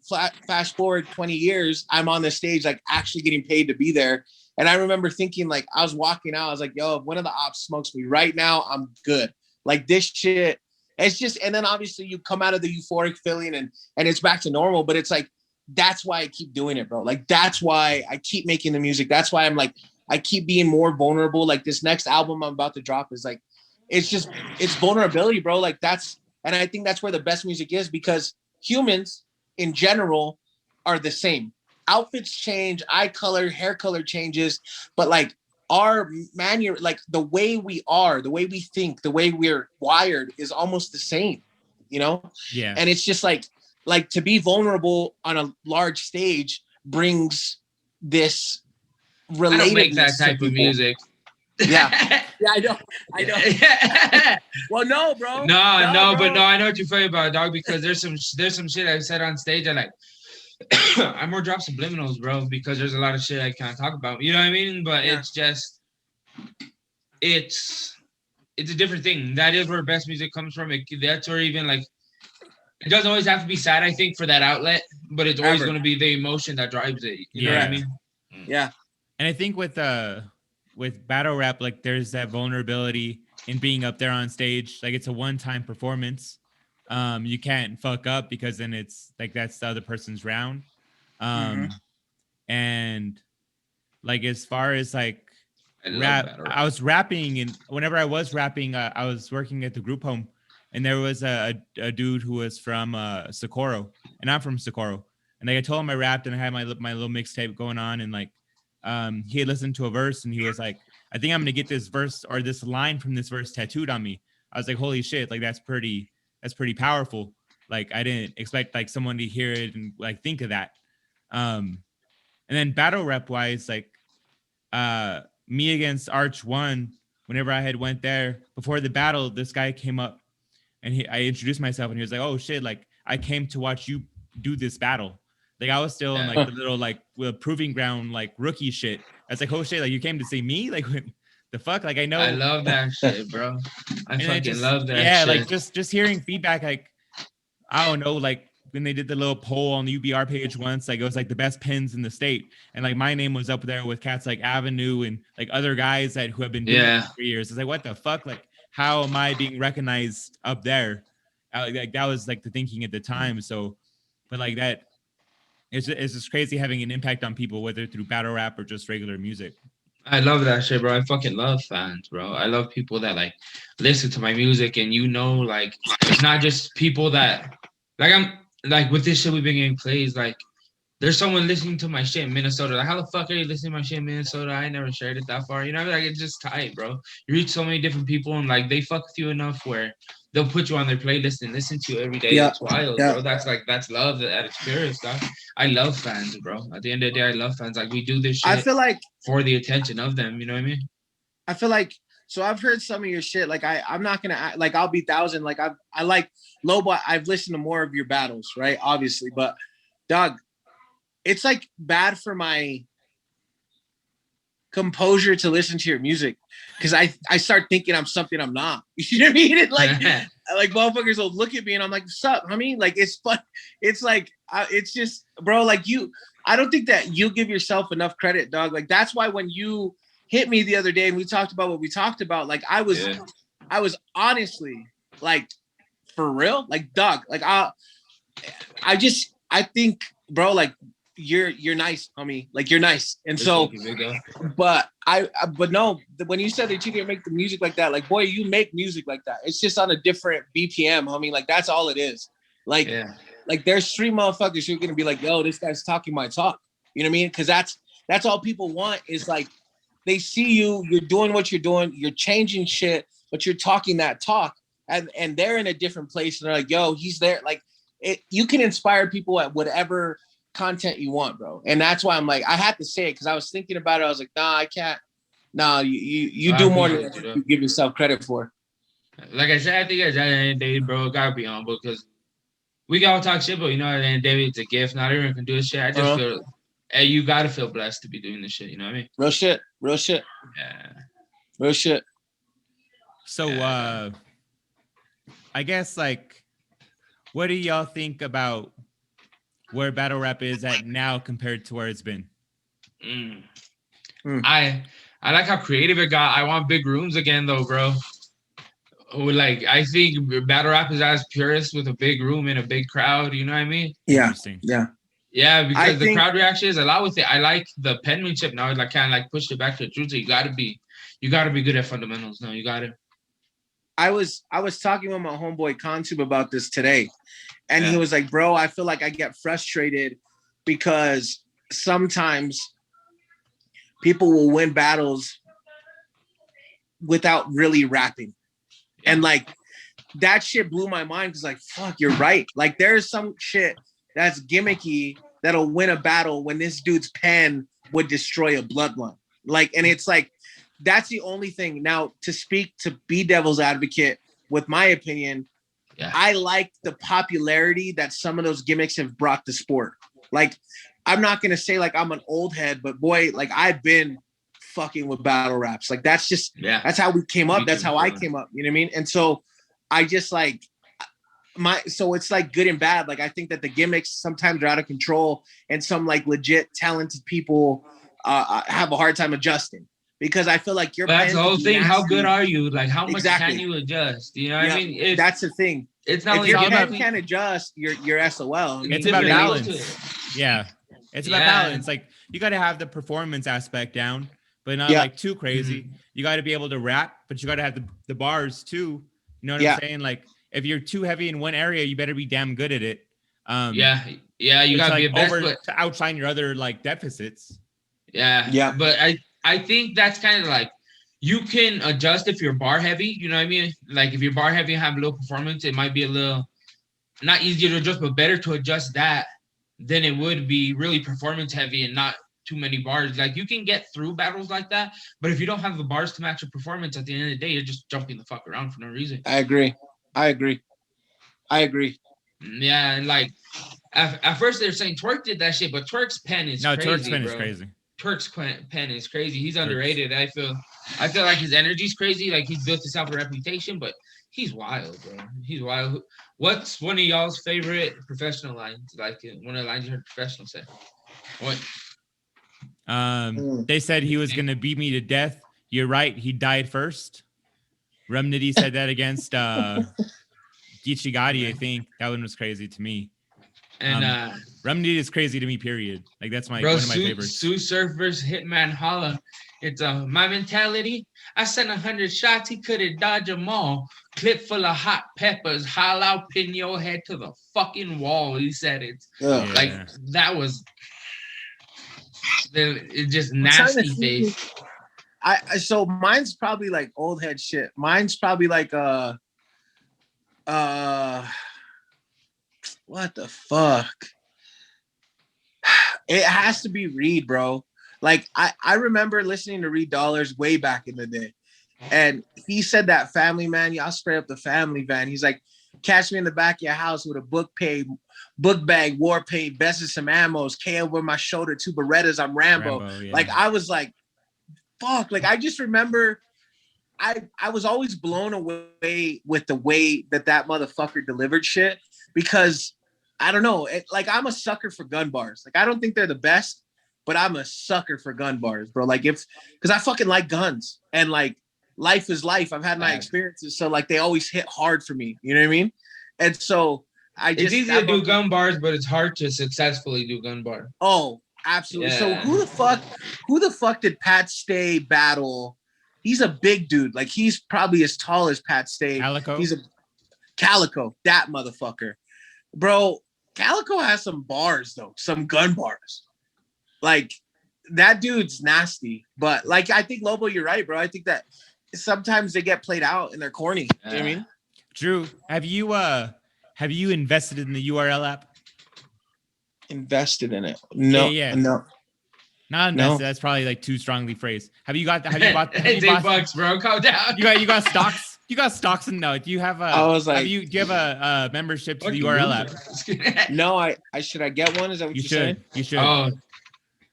fast forward 20 years, I'm on the stage, like actually getting paid to be there. And I remember thinking, like, I was walking out, I was like, yo, if one of the ops smokes me right now, I'm good. Like this shit, it's just, and then obviously you come out of the euphoric feeling and it's back to normal, but it's like, that's why I keep doing it, bro. Like, that's why I keep making the music. That's why I'm like, I keep being more vulnerable. Like this next album I'm about to drop is like, it's vulnerability, bro. Like and I think that's where the best music is, because humans in general are the same. Outfits change, eye color, hair color changes, but like our manner, like the way we are, the way we think, the way we're wired is almost the same, you know? Yeah. And it's just like to be vulnerable on a large stage brings this relatedness. I don't make that type of music. Yeah. Yeah, I know. Well, no, bro. No, but I know what you're talking about, dog, because there's some shit I've said on stage. I like I more drop subliminals, bro, because there's a lot of shit I can't talk about. You know what I mean? But it's just it's a different thing. That is where best music comes from. That's where even like it doesn't always have to be sad, I think, for that outlet, but it's always going to be the emotion that drives it. You know what I mean? Yeah. And I think with battle rap, like there's that vulnerability in being up there on stage. Like it's a one-time performance. You can't fuck up because then it's like that's the other person's round. And like as far as like rap, I was rapping, and whenever I was rapping, I was working at the group home, and there was a dude who was from Socorro, and I'm from Socorro, and like I told him I rapped and I had my little mixtape going on, and like he had listened to a verse and he was like, I think I'm gonna get this verse or this line from this verse tattooed on me. I was like, holy shit, like that's pretty powerful. Like I didn't expect like someone to hear it and like think of that. And then battle rap wise, like me against Arch 1, whenever I had went there before the battle, this guy came up and I introduced myself and he was like, oh shit, like I came to watch you do this battle. Like I was still in like the little like proving ground like rookie shit. I was like, oh shit, like you came to see me? Like the fuck? Like I know. I love that shit, bro. I fucking love that shit. Yeah, like just hearing feedback, like I don't know, like when they did the little poll on the UBR page once, like it was like the best pins in the state. And like my name was up there with cats like Avenue and like other guys who have been doing it for years. It's like, what the fuck? Like, how am I being recognized up there? Like that was like the thinking at the time. So, but like that, it's just crazy having an impact on people, whether through battle rap or just regular music. I love that shit, bro. I fucking love fans, bro. I love people that like listen to my music, and like it's not just people that like I'm like with this shit we've been getting plays. Like there's someone listening to my shit in Minnesota. Like how the fuck are you listening to my shit in Minnesota? I never shared it that far. You know what I mean? Like it's just tight, bro. You reach so many different people, and like they fuck with you enough where they'll put you on their playlist and listen to you every day. It's wild, bro. That's love at its purest, stuff. I love fans, bro. At the end of the day, I love fans. Like we do this shit. I feel like for the attention of them. You know what I mean? I feel like so I've heard some of your shit. Like I'm not gonna like I'll be 1,000. Like I like Lobo. I've listened to more of your battles, right? Obviously, but dog, it's like bad for my composure to listen to your music because I start thinking I'm something I'm not. You know what I mean? It like motherfuckers will look at me and I'm like, what's up? I mean, like it's fun. It's like it's just, bro. Like I don't think that you give yourself enough credit, dog. Like that's why when you hit me the other day and we talked about what we talked about, like I was honestly like for real, like dog. Like I think, bro, like you're nice, homie. Like you're nice. And so, but no, when you said that you didn't make the music like that, like boy, you make music like that. It's just on a different BPM, homie. Like that's all it is. Like, like there's street motherfuckers who are gonna be like, yo, this guy's talking my talk. You know what I mean? Because that's all people want is like they see you're doing what you're doing, you're changing shit, but you're talking that talk, and they're in a different place and they're like, yo, he's there. Like you can inspire people at whatever content you want, bro. And that's why I'm like, I had to say it because I was thinking about it. I was like, nah, I can't. Nah, you do more than you give yourself credit for. Like I said, I think at the end of the day, bro, gotta be humble because we can all talk shit, but you know, at the end of the day, it's a gift. Not everyone can do this shit. I just feel, hey, you gotta feel blessed to be doing this shit. You know what I mean? Real shit. Real shit. Yeah. Real shit. So, I guess like, what do y'all think about where battle rap is at now compared to where it's been? I like how creative it got. I want big rooms again, though, bro. Like, I think battle rap is as purest with a big room and a big crowd. You know what I mean? Yeah. Interesting. Yeah. Yeah, because the crowd reaction is a lot with it. I like the penmanship now. Like, kind of like push it back to the truth. So you gotta be good at fundamentals. No, you gotta. I was talking with my homeboy Konsub about this today, and he was like, "Bro, I feel like I get frustrated because sometimes people will win battles without really rapping." And like that shit blew my mind because like, fuck, you're right. Like there's some shit that's gimmicky that'll win a battle when this dude's pen would destroy a bloodline. Like, and it's like, that's the only thing. Now, to speak to be devil's advocate, with my opinion, I like the popularity that some of those gimmicks have brought to sport. Like, I'm not gonna say like I'm an old head, but boy, like I've been fucking with battle raps. Like that's just that's how we came up. That's how I came up. You know what I mean? And so I just like so it's like good and bad. Like I think that the gimmicks sometimes are out of control, and some like legit talented people have a hard time adjusting because I feel like that's the whole thing. How good are you? Like how much can you adjust? You know what I mean? That's the thing. It's not if your pen can't adjust, you're SOL. I mean, it's about balance. Yeah, it's about balance. Like you got to have the performance aspect down, but not like too crazy. You got to be able to rap, but you got to have the bars too. You know what I'm saying? Like if you're too heavy in one area, you better be damn good at it. You got to be a best to outshine your other like deficits. Yeah. But I think that's kind of like you can adjust if you're bar heavy. You know what I mean? Like if you're bar heavy and have low performance, it might be a little not easier to adjust, but better to adjust that than it would be really performance heavy and not too many bars. Like you can get through battles like that, but if you don't have the bars to match your performance at the end of the day, you're just jumping the fuck around for no reason. I agree. Yeah, and like at first they were saying Twerk did that shit, but Twerk's pen is crazy. Twerk's pen is crazy. Twerk's pen is crazy. He's underrated. I feel like his energy's crazy. Like he's built himself a reputation, but he's wild, bro. He's wild. What's one of y'all's favorite professional lines? Like one of the lines you heard professional say? What? They said he was gonna beat me to death. You're right. He died first. Remnity said that against Gichigati. I think that one was crazy to me. And Remnity is crazy to me. Period. Like that's one of my favorites. Sue Surf versus Hitman Holla. It's my mentality. I sent 100 shots. He couldn't dodge them all. Clip full of hot peppers. Holla, pin your head to the fucking wall. He said it. Like that was. It's just nasty face. So mine's probably like old head shit. Mine's probably like what the fuck? It has to be Reed, bro. Like I remember listening to Reed Dollars way back in the day, and he said that family man, y'all spray up the family van. He's like, catch me in the back of your house with a book bag, war paint, best of some ammos, K over my shoulder, 2 Berettas, I'm Rambo. Like I was like, fuck. Like I just remember I was always blown away with the way that motherfucker delivered shit, because I don't know, like I'm a sucker for gun bars. Like I don't think they're the best, but I'm a sucker for gun bars, bro. Like because I fucking like guns, and like life is life. I've had my experiences, so like they always hit hard for me. You know what I mean? And so it's easy to do gun bars, but it's hard to successfully do gun bar. Oh, absolutely. Yeah. So who the fuck did Pat Stay battle? He's a big dude. Like he's probably as tall as Pat Stay. Calico. He's a Calico, that motherfucker. Bro, Calico has some bars though, some gun bars. Like that dude's nasty. But like I think Lobo, you're right, bro. I think that sometimes they get played out and they're corny. You know what I mean? Drew, have you invested in the URL app? Invested in it? No. No. Not invested. No. That's probably like too strongly phrased. Have you bought $8, bro? Calm down. You got stocks? You got stocks and no. Do you have a? I was like, do you have a membership to the Fucking URL app? no, I should I get one? Is that what You you're saying? should. You should. Oh,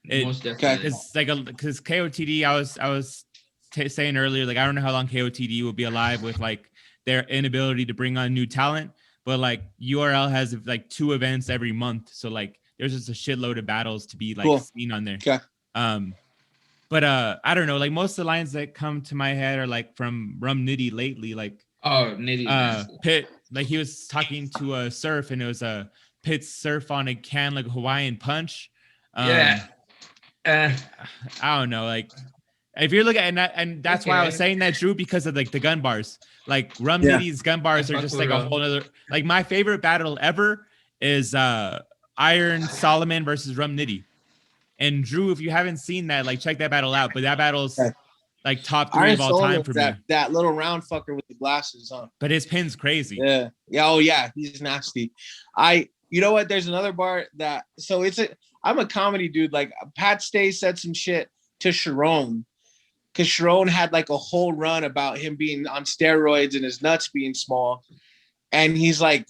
It- most definitely. Because KOTD, I was saying earlier, like I don't know how long KOTD will be alive with like their inability to bring on new talent, but like URL has like 2 events every month, so like there's just a shitload of battles to be like seen on there. Okay. But I don't know, like most of the lines that come to my head are like from Rum Nitty lately, like Nitty. Pitt, like he was talking to a Surf, and it was a Pitt Surf on a can like Hawaiian Punch. Yeah. I don't know, like if you're looking at, and that's why I was saying that, Drew, because of like the gun bars, like Rum Nitty's gun bars are just like a whole other, like my favorite battle ever is Iron Solomon versus Rum Nitty. And Drew, if you haven't seen that, like check that battle out. But that battle's like top 3 of all time for me. That little round fucker with the glasses on. But his pin's crazy. Yeah. Oh yeah, he's nasty. You know what? There's another bar that, so I'm a comedy dude. Like Pat Stay said some shit to Sharon, because Sharon had like a whole run about him being on steroids and his nuts being small. And he's like,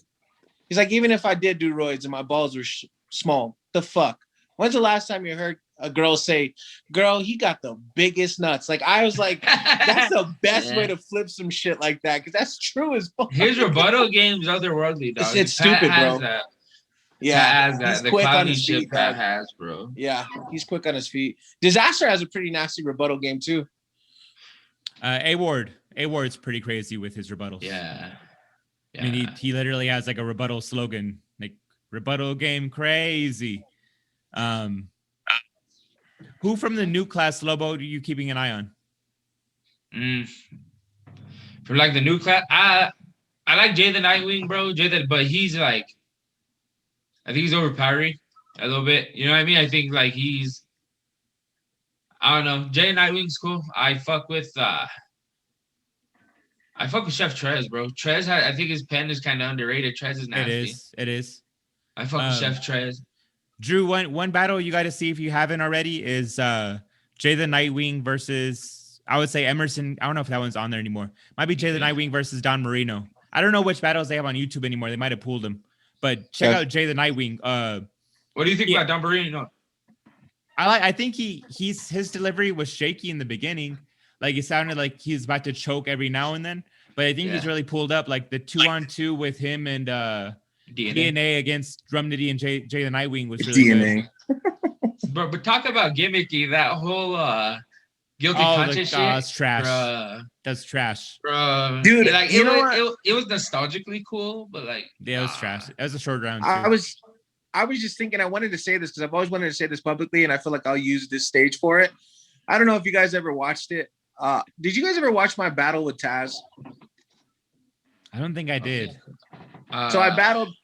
even if I did do roids and my balls were small, the fuck? When's the last time you heard a girl say, girl, he got the biggest nuts? Like, I was like, that's the best way to flip some shit like that, because that's true as fuck. His rebuttal game's otherworldly, dog. It's stupid, bro. That. Yeah, he's the quick on his feet. Pat has, bro. Yeah, he's quick on his feet. Disaster has a pretty nasty rebuttal game too. A-Ward's pretty crazy with his rebuttals. Yeah. I mean, he literally has like a rebuttal slogan, like rebuttal game crazy. Who from the new class, Lobo, are you keeping an eye on? For like the new class, I like Jay the Nightwing, bro. But he's like, I think he's overpowering a little bit. You know what I mean? I think like I don't know. Jay Nightwing's cool. I fuck with Chef Trez, bro. Trez, I think his pen is kind of underrated. Trez is nasty. It is. I fuck with Chef Trez. Drew, one battle you got to see if you haven't already is Jay the Nightwing versus, I would say, Emerson. I don't know if that one's on there anymore. Might be Jay the Nightwing versus Don Marino. I don't know which battles they have on YouTube anymore. They might have pulled them. But check out Jay the Nightwing. What do you think about Don Marino? I think his delivery was shaky in the beginning. Like it sounded like he's about to choke every now and then. But I think he's really pulled up. Like the 2-on-2 with him and DNA against Rum Nitty and Jay the Nightwing was really DNA. Good. But talk about gimmicky. That whole guilty conscience shit. That's trash. Bruh. That's trash. Bruh. Dude, like, it was nostalgically cool, but like, yeah, it was trash. It was a short round. Too. I was just thinking, I wanted to say this because I've always wanted to say this publicly, and I feel like I'll use this stage for it. I don't know if you guys ever watched it. Did you guys ever watch my battle with Taz? I don't think I did. So I battled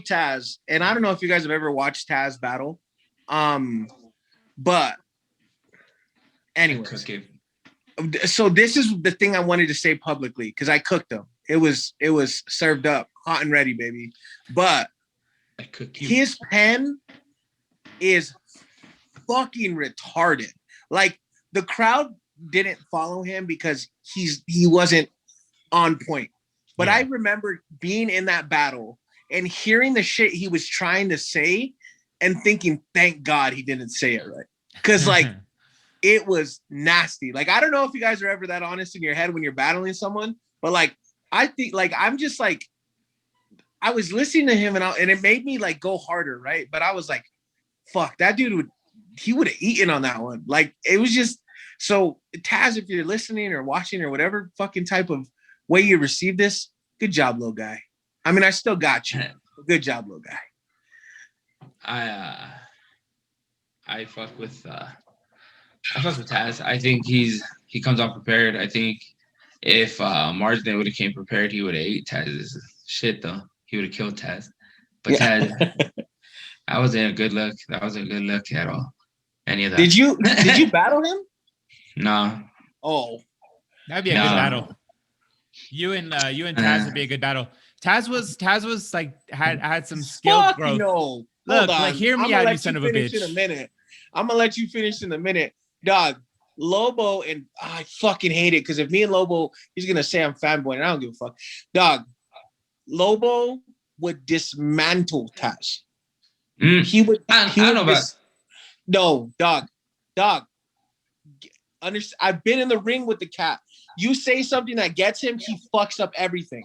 Taz, and I don't know if you guys have ever watched Taz battle. But anyway, so this is the thing I wanted to say publicly because I cooked them. It was served up hot and ready, baby. But his pen is fucking retarded. Like the crowd didn't follow him because he wasn't on point. But I remember being in that battle and hearing the shit he was trying to say and thinking, thank God he didn't say it right. Because like it was nasty. Like, I don't know if you guys are ever that honest in your head when you're battling someone, but like, I think like, I'm just like, I was listening to him and it made me like go harder. Right. But I was like, fuck, that dude would have eaten on that one. Like, it was just, so Taz, if you're listening or watching or whatever fucking type of way you receive this, good job, little guy. I mean, I still got you. Good job, little guy. I fuck with Taz. I think he comes off prepared. I think if Marsden would have came prepared, he would have ate Taz's shit though. He would have killed Taz. But Taz, that wasn't a good look. That wasn't a good look at all. Any of that. Did you battle him? No. Oh. That'd be a good battle. You and Taz would be a good battle. Taz was like had some skill growth. No. Look, like, hear me out, you son of a bitch. I'm gonna let you finish in a minute. Dog, Lobo and I fucking hate it because if me and Lobo, he's gonna say I'm fanboy and I don't give a fuck. Dog, Lobo would dismantle Taz. He would. I don't know about. No, dog. I've been in the ring with the cat. You say something that gets him, he fucks up everything.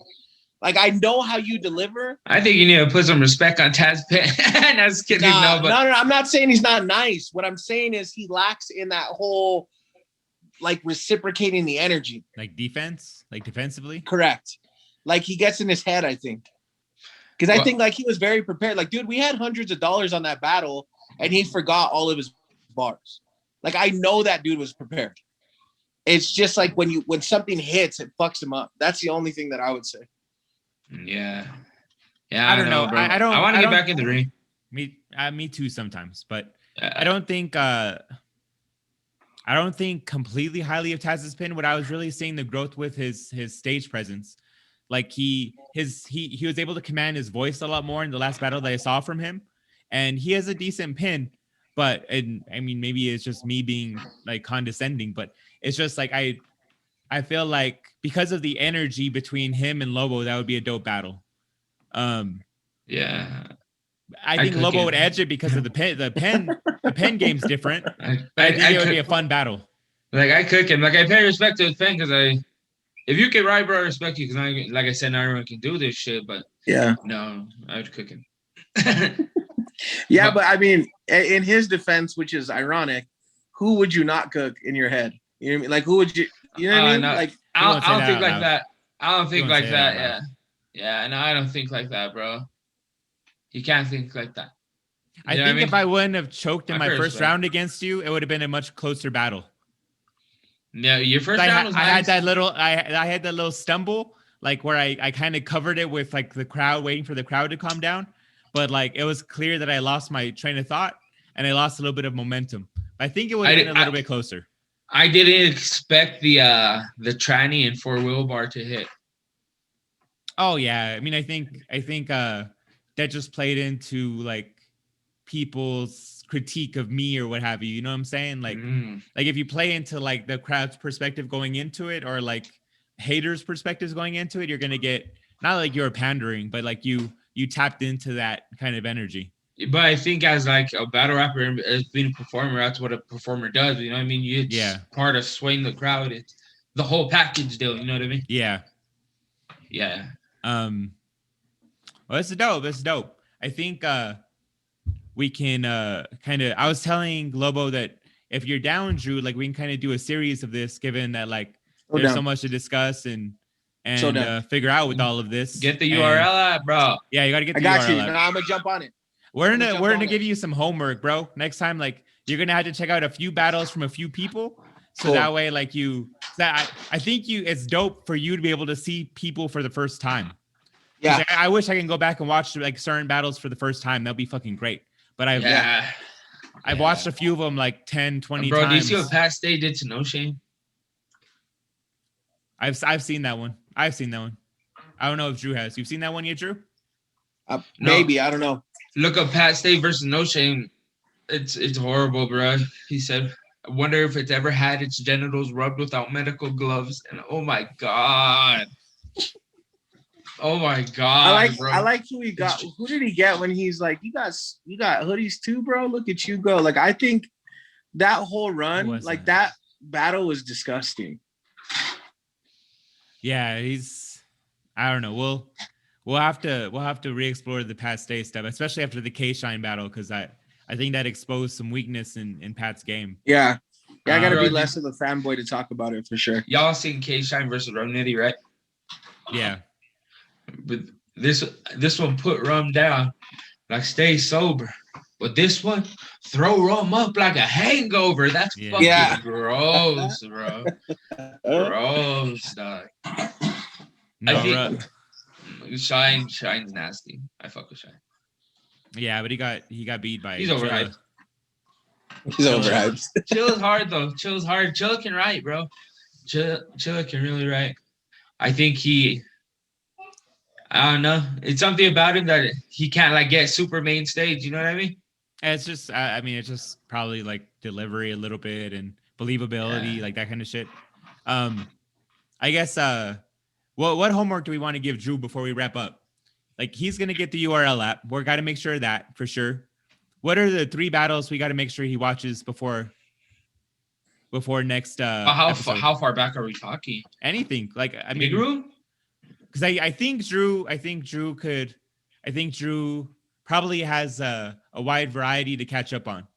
Like I know how you deliver. I think you need to put some respect on Taz Pitt. That's kidding. No. I'm not saying he's not nice. What I'm saying is he lacks in that whole like reciprocating the energy. Like defense, like defensively. Correct. Like he gets in his head, I think. Because I think like he was very prepared. Like, dude, we had hundreds of dollars on that battle, and he forgot all of his bars. Like I know that dude was prepared. It's just like when something hits, it fucks him up. That's the only thing that I would say. Yeah. I don't know. Bro. I don't. I want to get back in the ring. Me too sometimes, but I don't think. I don't think completely highly of Taz's pin. What I was really seeing the growth with his stage presence, like he was able to command his voice a lot more in the last battle that I saw from him, and he has a decent pin. But I mean, maybe it's just me being like condescending, but it's just like I feel like because of the energy between him and Lobo, that would be a dope battle. Yeah. I think Lobo would edge it because of the pen game's different. I think it would be a fun battle. Like I cook him. Like I pay respect to his pen because if you can ride, bro, I respect you because like I said, not everyone can do this shit. But no, I would cook him. Yeah, but I mean, in his defense, which is ironic, who would you not cook in your head? You know what I mean? Like who would you? You know what I mean? No. Like I don't think like that. I don't think like that. Yeah. No, I don't think like that, bro. You can't think like that. I think if I wouldn't have choked in my first round against you, it would have been a much closer battle. Yeah, your first round was nice. I had that little stumble, like where I kind of covered it with like the crowd, waiting for the crowd to calm down. But like it was clear that I lost my train of thought and I lost a little bit of momentum. I think it would have been a little bit closer. I didn't expect the tranny and 4-wheel bar to hit. Oh yeah, I mean I think that just played into like people's critique of me or what have you. You know what I'm saying? Like like if you play into like the crowd's perspective going into it or like haters' perspectives going into it, you're gonna get not like you're pandering, but like you tapped into that kind of energy. But I think as like a battle rapper, as being a performer, that's what a performer does. You know what I mean? It's part of swaying the crowd. It's the whole package deal. You know what I mean? Yeah. Yeah. Well, that's dope. I think we can kind of. I was telling Lobo that if you're down, Drew, like we can kind of do a series of this, given that like there's so much to discuss and figure out with all of this. Get the URL out, bro. Yeah, you got to get the URL I got you. out. No, I'm gonna jump on it. We're gonna give you some homework, bro. Next time, like you're gonna have to check out a few battles from a few people, so that way, like I think it's dope for you to be able to see people for the first time. Yeah, I wish I can go back and watch like certain battles for the first time. That'd be fucking great. But I've watched a few of them like 10, 20 times. Bro, do you see what Pat Stay did to No Shame? I've seen that one. I don't know if Drew has. You've seen that one yet, Drew? Maybe. I don't know. Look up Pat Stay versus No Shame. It's horrible, bro. He said, I wonder if it's ever had its genitals rubbed without medical gloves. And oh my God. Oh my God. I like who he got. Who did he get when he's like, you got hoodies too, bro? Look at you go. Like, I think that whole run, like that battle was disgusting. Yeah, I don't know. We'll have to re-explore the Pat Stay stuff, especially after the K-Shine battle, because I think that exposed some weakness in Pat's game. Yeah. I gotta be less of a fanboy to talk about it for sure. Y'all seen K-Shine versus Rum Nitty, right? Yeah. But this one put rum down, like stay sober. But this one, throw rum up like a hangover. That's fucking gross, bro. Gross, dog. No, I think Shine's nasty. I fuck with Shine. Yeah, but he got beat by. He's overhyped. He's overhyped. Chill is hard though. Chill is hard. Chill can write, bro. Chill can really write. I think I don't know. It's something about him that he can't like get super main stage. You know what I mean? And it's just, it's just probably like delivery a little bit, believability, like that kind of shit. I guess what homework do we want to give Drew before we wrap up? Like he's gonna get the URL app. We're gotta make sure of that for sure. What are the 3 battles we gotta make sure he watches before next episode? How far back are we talking? Anything. Like I Big mean, room? because I think Drew probably has a wide variety to catch up on.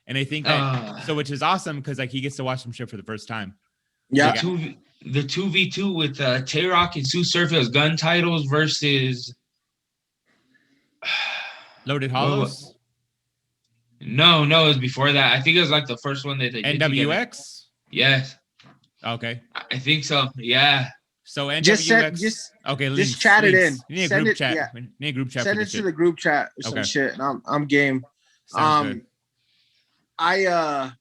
And I think that so, which is awesome because like he gets to watch some shit for the first time. Yeah. The 2v2 with Tay Rock and Sue Surfield's gun titles versus Loaded Hollows. No, it was before that. I think it was like the first one that they did NWX. Yes. Okay. I think so. Yeah. So NWX. Just chat it in. You need a group chat. Yeah. We need a group chat. Send it to the group chat or some shit, and I'm game. Sounds good. I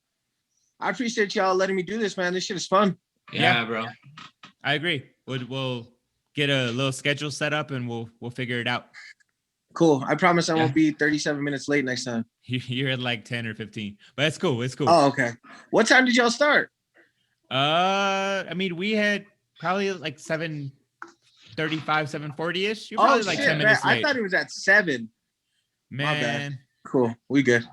appreciate y'all letting me do this, man. This shit is fun. Yeah, bro. I agree. We'll get a little schedule set up and we'll figure it out. Cool. I promise I won't be 37 minutes late next time. You're at like 10 or 15, but it's cool. It's cool. Oh, okay. What time did y'all start? I mean, we had probably like 7:35, 7:40-ish. You're probably like 10 minutes late. I thought it was at 7. Man. Cool. We good.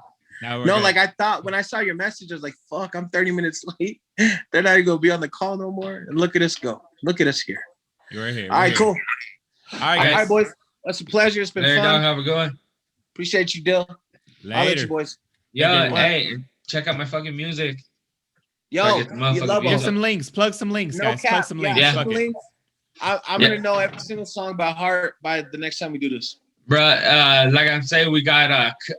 No, good. Like I thought when I saw your message, I was like, fuck, I'm 30 minutes late. They're not even gonna be on the call no more. And look at us go. Look at us here. You're here. All right, cool. All right, guys. All right, boys. That's a pleasure. It's been fun. Dog, have a good one. Appreciate you, Dill. Later. I'll let you boys. Yo, hey, check out my fucking music. Yo, you love give some links. Plug some links, guys. Plug some links. Yeah. I'm gonna know every single song by heart by the next time we do this. Bruh, like I'm saying, we got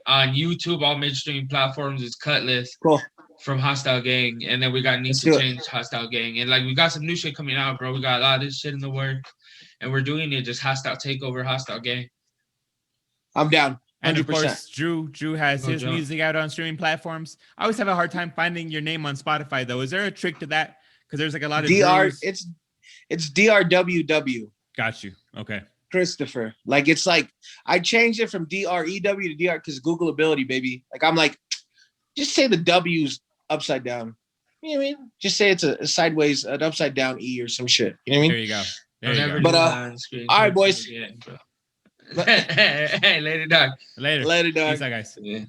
on YouTube, all mainstream platforms is Cutlass. Cool. From Hostile Gang, and then we got Need to Change Hostile Gang, and like we got some new shit coming out, bro. We got a lot of this shit in the work, and we're doing it just Hostile Takeover, Hostile Gang. I'm down. 100%. And of course, Drew has his music out on streaming platforms. I always have a hard time finding your name on Spotify, though. Is there a trick to that? Because there's like a lot of Drews. It's DRWW. Got you. Okay. Christopher. Like it's like I changed it from DREW to DR because Google ability, baby. Like I'm like, just say the W's upside down. You know what I mean? Just say it's a sideways, an upside down E or some shit. You know what I mean? There you go. There you go. But all right, boys. Hey, later, dog. Later. Later, dog. Peace out, guys. Yeah.